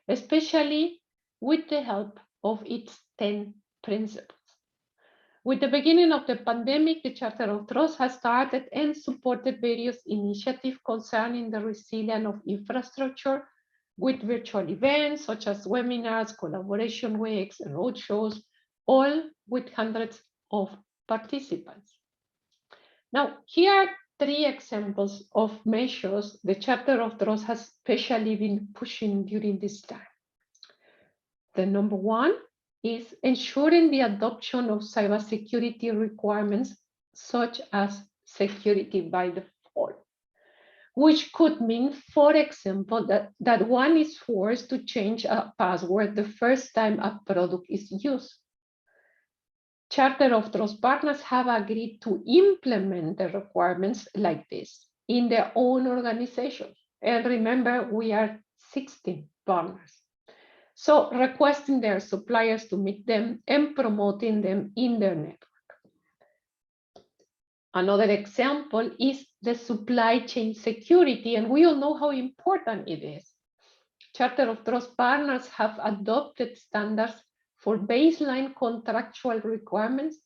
especially with the help of its 10 principles. With the beginning of the pandemic, the Charter of Trust has started and supported various initiatives concerning the resilience of infrastructure with virtual events such as webinars, collaboration weeks, and roadshows, all with hundreds of participants. Now, here are 3 examples of measures the Charter of Trust has especially been pushing during this time. The number 1 is ensuring the adoption of cybersecurity requirements such as security by default, which could mean, for example, that one is forced to change a password the first time a product is used. Charter of Trust partners have agreed to implement the requirements like this in their own organizations. And remember, we are 16 partners. So requesting their suppliers to meet them and promoting them in their network. Another example is the supply chain security, and we all know how important it is. Charter of Trust partners have adopted standards for baseline contractual requirements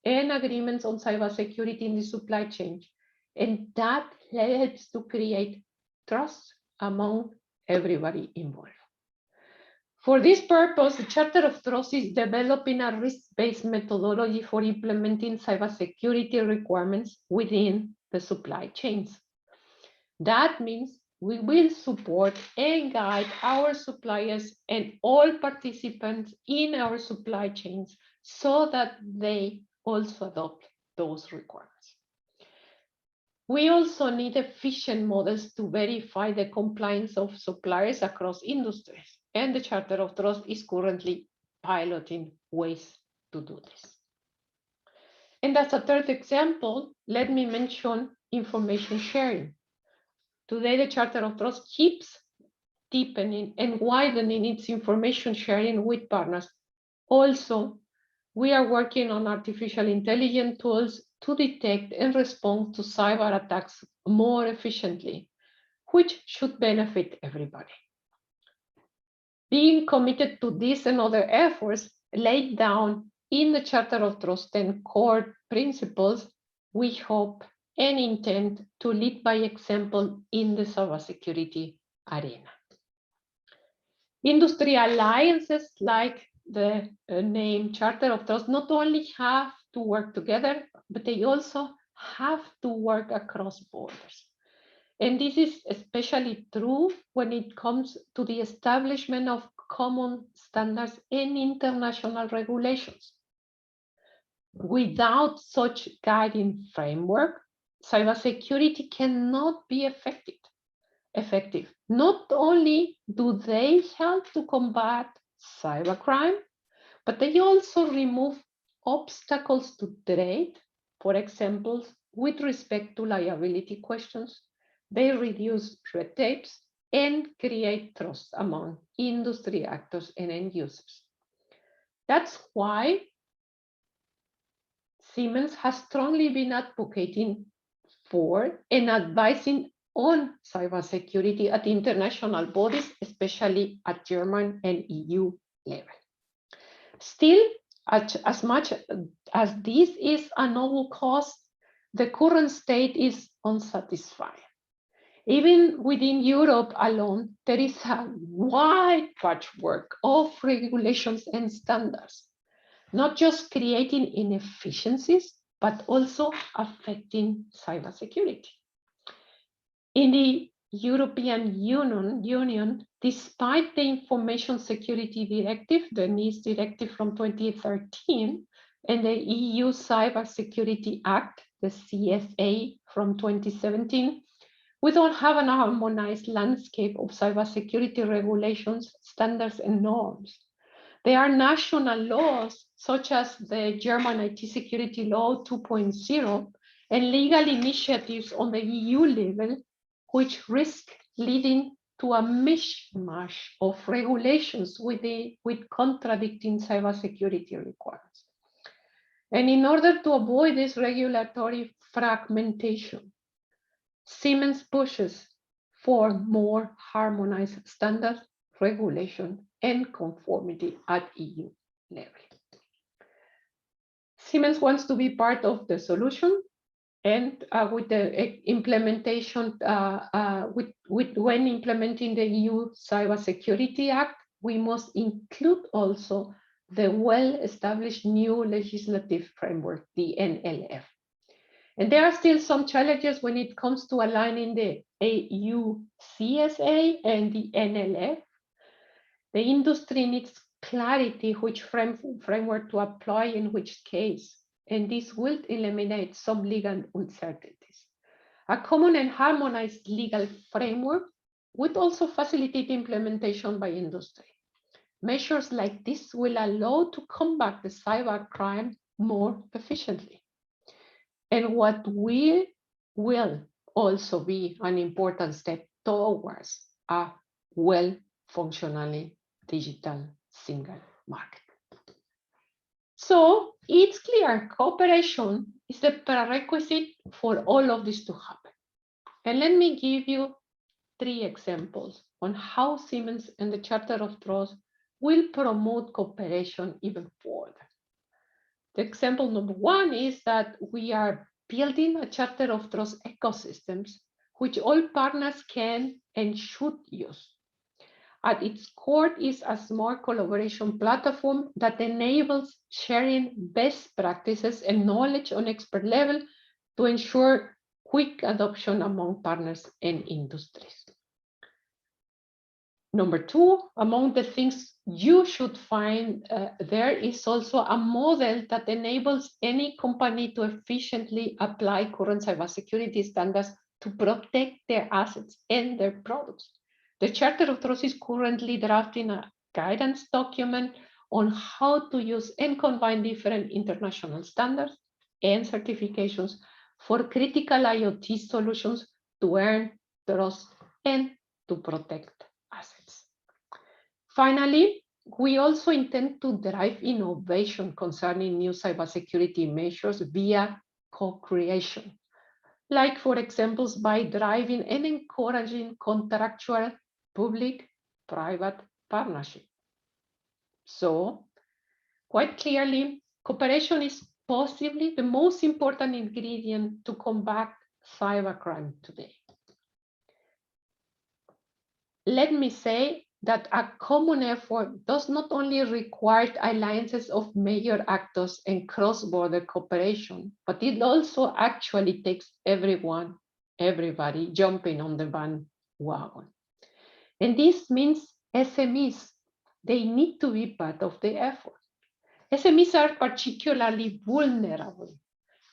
and agreements on cybersecurity in the supply chain. And that helps to create trust among everybody involved. For this purpose, the Charter of Trust is developing a risk-based methodology for implementing cybersecurity requirements within the supply chains. That means we will support and guide our suppliers and all participants in our supply chains so that they also adopt those requirements. We also need efficient models to verify the compliance of suppliers across industries, and the Charter of Trust is currently piloting ways to do this. And as a 3rd example, let me mention information sharing. Today, the Charter of Trust keeps deepening and widening its information sharing with partners. Also, we are working on artificial intelligence tools to detect and respond to cyber attacks more efficiently, which should benefit everybody. Being committed to these and other efforts laid down in the Charter of Trust and core principles, we hope and intend to lead by example in the cybersecurity arena. Industry alliances, like the name Charter of Trust, not only have to work together, but they also have to work across borders. And this is especially true when it comes to the establishment of common standards and international regulations. Without such guiding framework, cybersecurity cannot be effective. Not only do they help to combat cybercrime, but they also remove obstacles to trade. For example, with respect to liability questions, they reduce red tapes and create trust among industry actors and end users. That's why Siemens has strongly been advocating for and advising on cybersecurity at international bodies, especially at German and EU level. Still, as much as this is a noble cause, the current state is unsatisfying. Even within Europe alone, there is a wide patchwork of regulations and standards, not just creating inefficiencies, but also affecting cybersecurity. In the European Union, despite the Information Security Directive, the NIS Directive from 2013, and the EU Cybersecurity Act, the CSA from 2017, we don't have an harmonized landscape of cybersecurity regulations, standards, and norms. There are national laws, such as the German IT Security Law 2.0, and legal initiatives on the EU level, which risk leading to a mishmash of regulations with contradicting cybersecurity requirements. And in order to avoid this regulatory fragmentation, Siemens pushes for more harmonized standards, regulation, and conformity at EU level. Siemens wants to be part of the solution, and with the implementation, when implementing the EU Cybersecurity Act, we must include also the well-established new legislative framework, the NLF. And there are still some challenges when it comes to aligning the EU CSA and the NLF. The industry needs clarity which framework to apply in which case, and this will eliminate some legal uncertainties. A common and harmonized legal framework would also facilitate implementation by industry. Measures like this will allow to combat the cybercrime more efficiently. And what will also be an important step towards a well-functioning digital single market. So it's clear cooperation is the prerequisite for all of this to happen. And let me give you 3 examples on how Siemens and the Charter of Trust will promote cooperation even further. The example number 1 is that we are building a Charter of Trust ecosystems which all partners can and should use. At its core is a smart collaboration platform that enables sharing best practices and knowledge on expert level to ensure quick adoption among partners and industries. Number 2, among the things you should find there is also a model that enables any company to efficiently apply current cybersecurity standards to protect their assets and their products. The Charter of Trust is currently drafting a guidance document on how to use and combine different international standards and certifications for critical IoT solutions to earn trust and to protect assets. Finally, we also intend to drive innovation concerning new cybersecurity measures via co-creation, like, for example, by driving and encouraging contractual public-private partnership. So, quite clearly, cooperation is possibly the most important ingredient to combat cybercrime today. Let me say that a common effort does not only require alliances of major actors and cross-border cooperation, but it also actually takes everybody jumping on the bandwagon. And this means SMEs, they need to be part of the effort. SMEs are particularly vulnerable.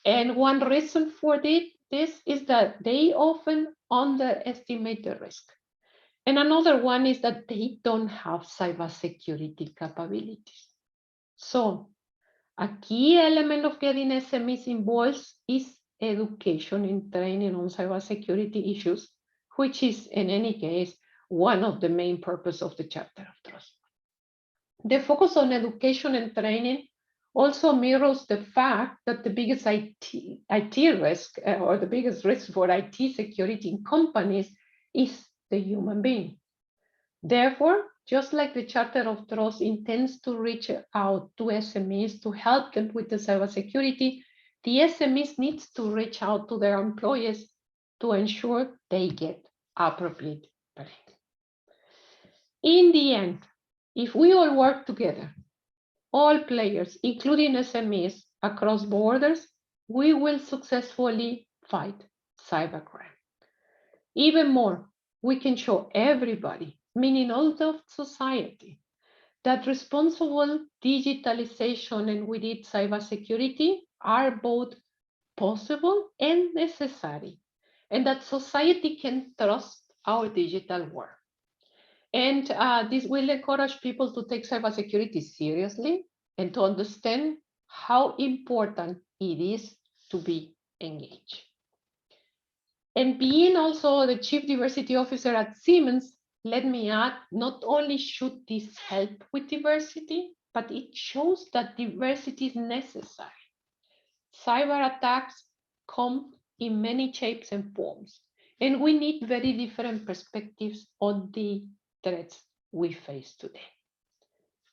And one reason for this is that they often underestimate the risk. And another one is that they don't have cybersecurity capabilities. So a key element of getting SMEs involved is education and training on cybersecurity issues, which is in any case, one of the main purposes of the Chapter of Trust. The focus on education and training also mirrors the fact that the biggest IT risk or the biggest risk for IT security in companies is the human being. Therefore, just like the Charter of Trust intends to reach out to SMEs to help them with the cybersecurity, the SMEs needs to reach out to their employees to ensure they get appropriate training. In the end, if we all work together, all players, including SMEs across borders, we will successfully fight cybercrime. Even more, we can show everybody, meaning all of society, that responsible digitalization and with it cybersecurity are both possible and necessary, and that society can trust our digital world. And this will encourage people to take cybersecurity seriously and to understand how important it is to be engaged. And being also the Chief Diversity Officer at Siemens, let me add, not only should this help with diversity, but it shows that diversity is necessary. Cyber attacks come in many shapes and forms, and we need very different perspectives on the threats we face today.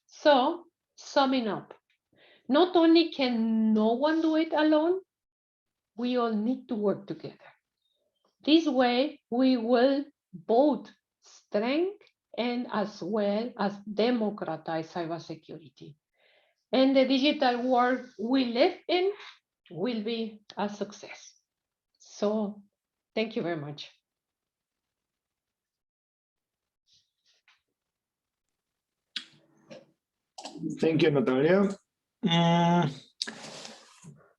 So, summing up, not only can no one do it alone, we all need to work together. This way, we will both strengthen and as well as democratize cybersecurity. And the digital world we live in will be a success. So, thank you very much. Thank you, Natalia.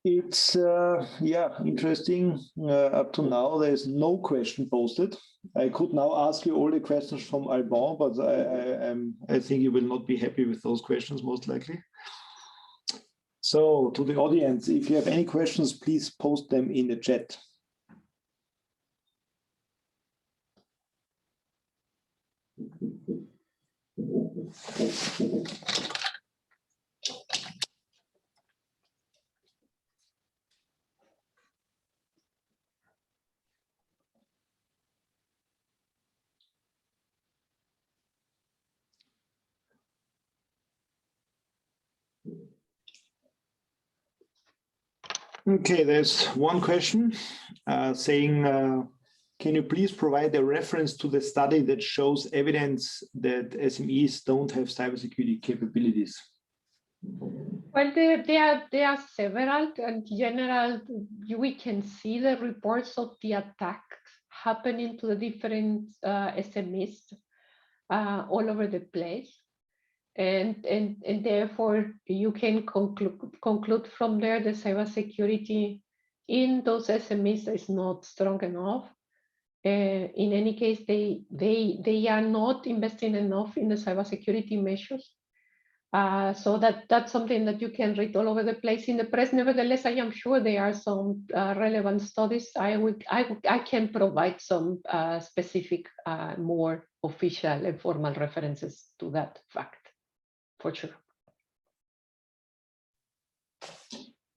It's interesting. Up to now, there is no question posted. I could now ask you all the questions from Alban, but I think you will not be happy with those questions, most likely. So, to the audience, if you have any questions, please post them in the chat. Okay, there's one question saying, can you please provide a reference to the study that shows evidence that SMEs don't have cybersecurity capabilities? Well, there are several. In general, we can see the reports of the attacks happening to the different SMEs all over the place. And therefore, you can conclude from there the cybersecurity in those SMEs is not strong enough. In any case, they are not investing enough in the cybersecurity measures. So that's something that you can read all over the place in the press. Nevertheless, I am sure there are some relevant studies. I can provide some specific, more official and formal references to that fact, for sure.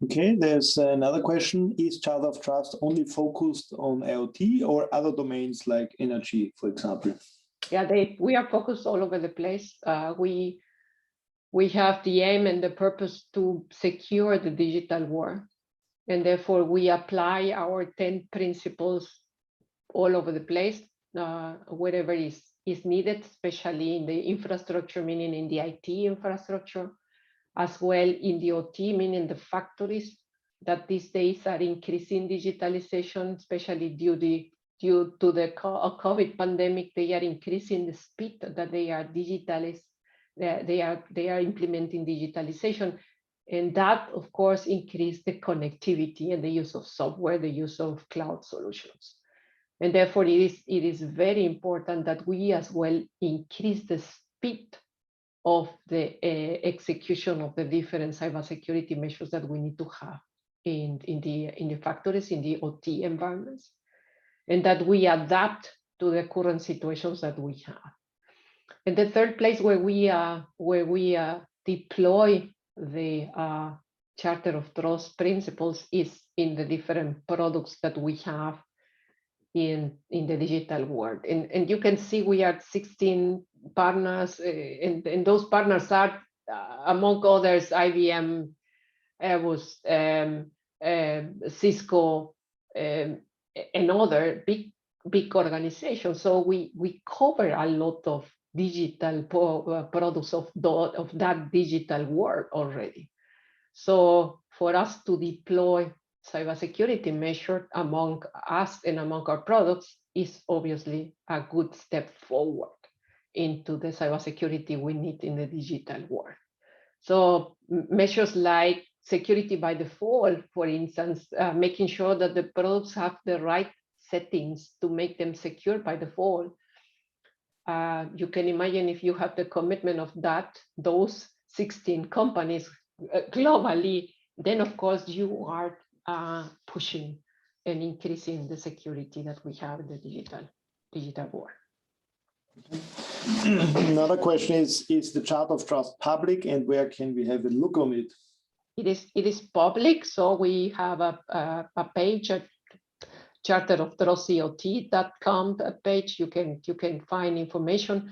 Okay, there's another question. Is Charter of Trust only focused on IoT or other domains like energy, for example? Yeah, we are focused all over the place. We have the aim and the purpose to secure the digital world. And therefore, we apply our 10 principles all over the place, wherever is needed, especially in the infrastructure, meaning in the IT infrastructure, as well in the OT, meaning the factories that these days are increasing digitalization, especially due to the COVID pandemic. They are increasing the speed that they are digitalized. They are implementing digitalization. And that, of course, increased the connectivity and the use of software, the use of cloud solutions. And therefore, it is very important that we as well increase the speed of the execution of the different cybersecurity measures that we need to have in the factories, in the OT environments, and that we adapt to the current situations that we have. And the third place where we deploy the Charter of Trust principles is in the different products that we have in the digital world. And you can see we are 16 partners, and those partners are, among others, IBM, Airbus, Cisco, and other big organizations. So we cover a lot of digital products of that digital world already. So for us to deploy cybersecurity measure among us and among our products is obviously a good step forward into the cybersecurity we need in the digital world. So measures like security by default, for instance, making sure that the products have the right settings to make them secure by default. You can imagine if you have the commitment of those 16 companies globally, then of course you are pushing and increasing the security that we have in the digital world. Another question is the Chart of Trust public, and where can we have a look on it? It is public, so we have a page at charteroftrustcot.com page. You can find information.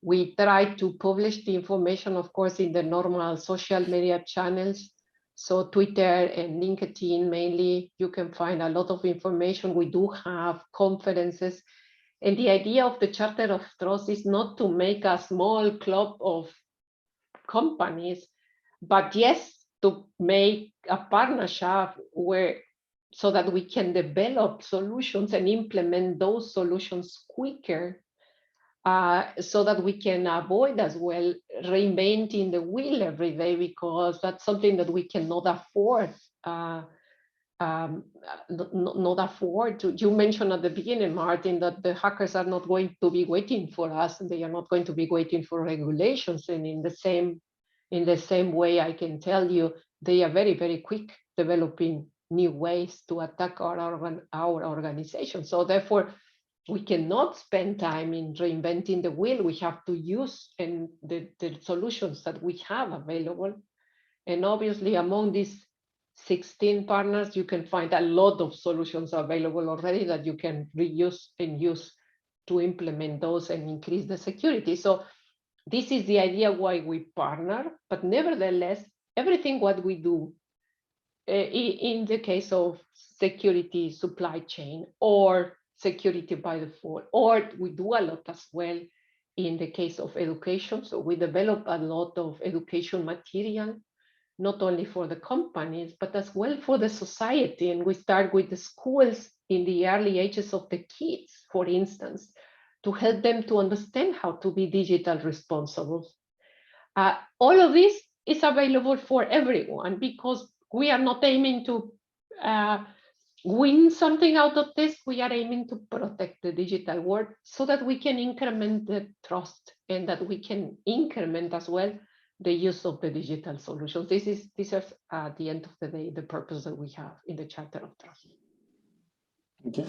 We try to publish the information, of course, in the normal social media channels. So Twitter and LinkedIn mainly, you can find a lot of information. We do have conferences. And the idea of the Charter of Trust is not to make a small club of companies, but yes, to make a partnership so that we can develop solutions and implement those solutions quicker, so that we can avoid as well reinventing the wheel every day, because that's something that we cannot afford. Not afford to. You mentioned at the beginning, Martin, that the hackers are not going to be waiting for us, and they are not going to be waiting for regulations. And in the same way, I can tell you, they are very, very quick developing new ways to attack our organization. So therefore, we cannot spend time in reinventing the wheel. We have to use the solutions that we have available. And obviously, among these 16 partners, you can find a lot of solutions available already that you can reuse and use to implement those and increase the security. So this is the idea why we partner, but nevertheless, everything what we do in the case of security supply chain or security by default, or we do a lot as well in the case of education. So we develop a lot of education material, not only for the companies, but as well for the society. And we start with the schools in the early ages of the kids, for instance, to help them to understand how to be digital responsible. All of this is available for everyone, because we are not aiming to win something out of this. We are aiming to protect the digital world so that we can increment the trust and that we can increment as well the use of the digital solutions. This is at the end of the day, the purpose that we have in the Charter of Trust. Okay.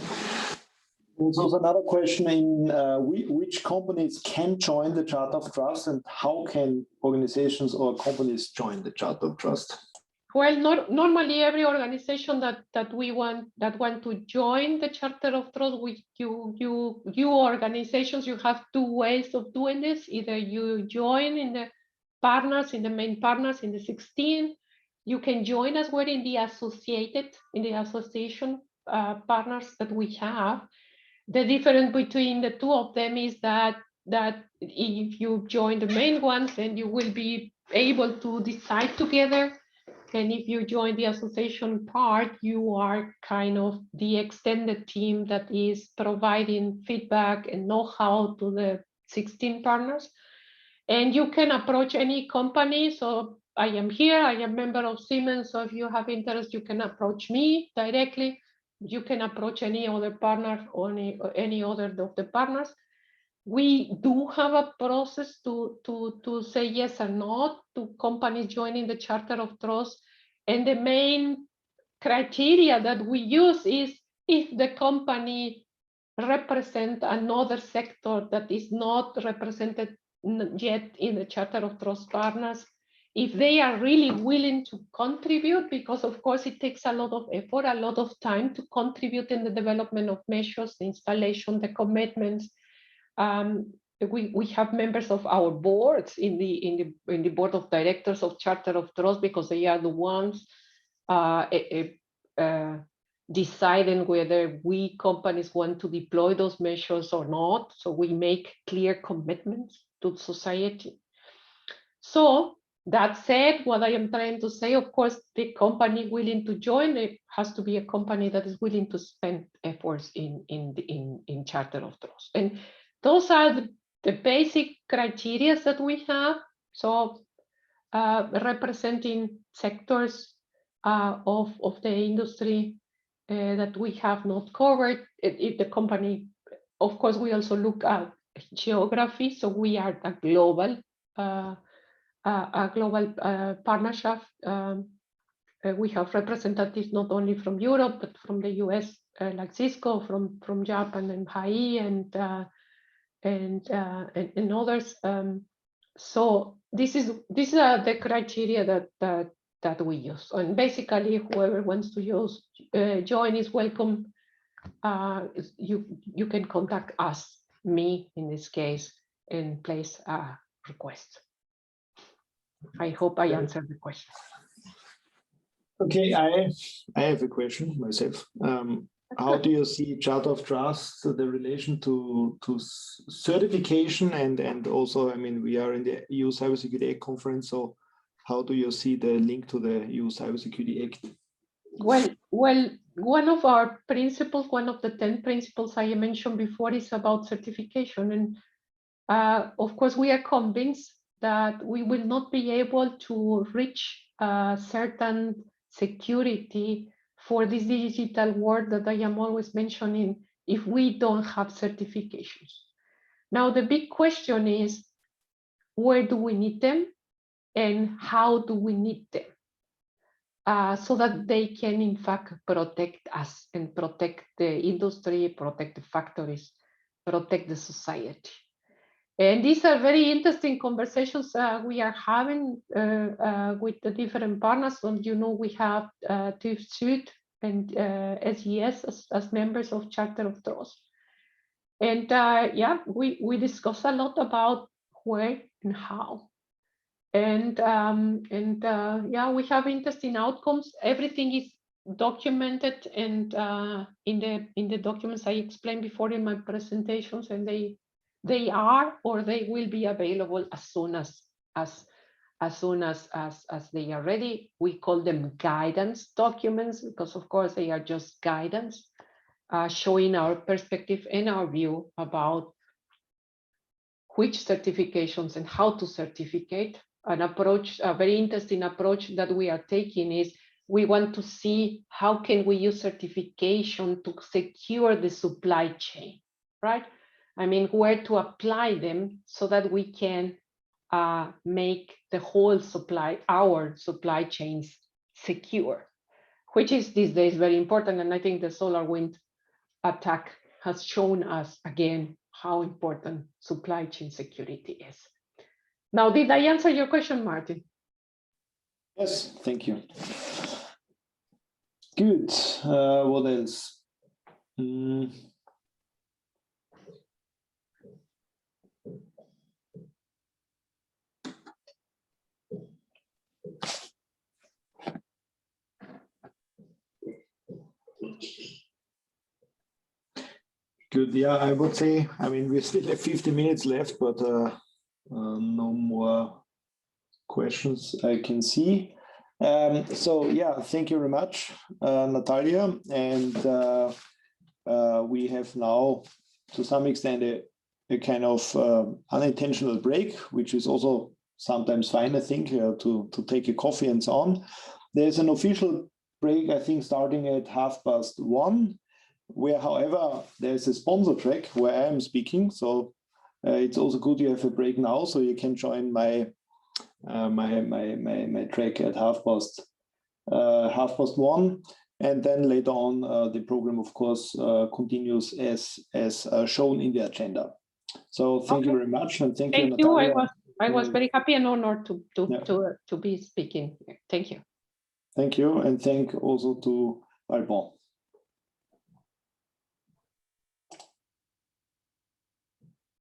Also, another question in which companies can join the Charter of Trust, and how can organizations or companies join the Charter of Trust? Well, normally every organization that want to join the Charter of Trust, you organizations, you have two ways of doing this. Either you join in the partners, in the main partners, in the 16, You can join us. We're in the association partners that we have. The difference between the two of them is that if you join the main ones, then you will be able to decide together. And if you join the association part, you are kind of the extended team that is providing feedback and know-how to the 16 partners. And you can approach any company. So I am here, I am a member of Siemens. So if you have interest, you can approach me directly. You can approach any other partner or any other of the partners. We do have a process to say yes or no to companies joining the Charter of Trust. And the main criteria that we use is if the company represents another sector that is not represented yet in the Charter of Trust partners, if they are really willing to contribute, because of course it takes a lot of effort, a lot of time to contribute in the development of measures, the installation, the commitments. We have members of our boards in the board of directors of Charter of Trust, because they are the ones deciding whether we companies want to deploy those measures or not. So we make clear commitments to society. So that said, what I am trying to say, of course, the company willing to join, it has to be a company that is willing to spend efforts in Charter of Trust. And those are the basic criteria that we have. So representing sectors of the industry that we have not covered. If the company, of course, we also look at geography. So we are a global partnership. We have representatives not only from Europe, but from the US, like Cisco, from Japan and Hawaii and others. So these are the criteria that we use. And basically, whoever wants to join is welcome. You can contact us, me in this case, and place a request. I hope I answered the question. Okay, I have a question myself. How do you see Charter of Trust, the relation to certification and also, I mean, we are in the EU Cybersecurity Act conference, so how do you see the link to the EU Cybersecurity Act? Well, one of our principles, one of the 10 principles I mentioned before, is about certification. And of course, we are convinced that we will not be able to reach certain security for this digital world that I am always mentioning if we don't have certifications. Now, the big question is, where do we need them and how do we need them so that they can, in fact, protect us and protect the industry, protect the factories, protect the society. And these are very interesting conversations we are having with the different partners. And you know, we have TÜV and SES as members of Charter of Trust. And yeah, we discuss a lot about where and how. And yeah, we have interesting outcomes. Everything is documented and in the documents I explained before in my presentations, and they are or they will be available as soon as they are ready. We call them guidance documents because, of course, they are just guidance showing our perspective and our view about which certifications and how to certificate. An approach, a very interesting approach that we are taking is we want to see how can we use certification to secure the supply chain, right? I mean, where to apply them so that we can make the whole our supply chains secure, which is these days very important. And I think the solar wind attack has shown us again how important supply chain security is. Now, did I answer your question, Martin? Yes, thank you. Good. What else? Good. Yeah, I would say, I mean, we still have 50 minutes left, but no more questions I can see. So yeah, thank you very much, Natalia. And we have now, to some extent, a kind of unintentional break, which is also sometimes fine, I think, to take a coffee and so on. There's an official break, I think, starting at 1:30, where, however, there's a sponsor track where I am speaking. So it's also good you have a break now, so you can join my my track at 1:30, and then later on the program, of course, continues as shown in the agenda. So thank you very much, and thank you, Natalia. I was very happy and honored to be speaking. Thank you. Thank you, and thank also to Alban.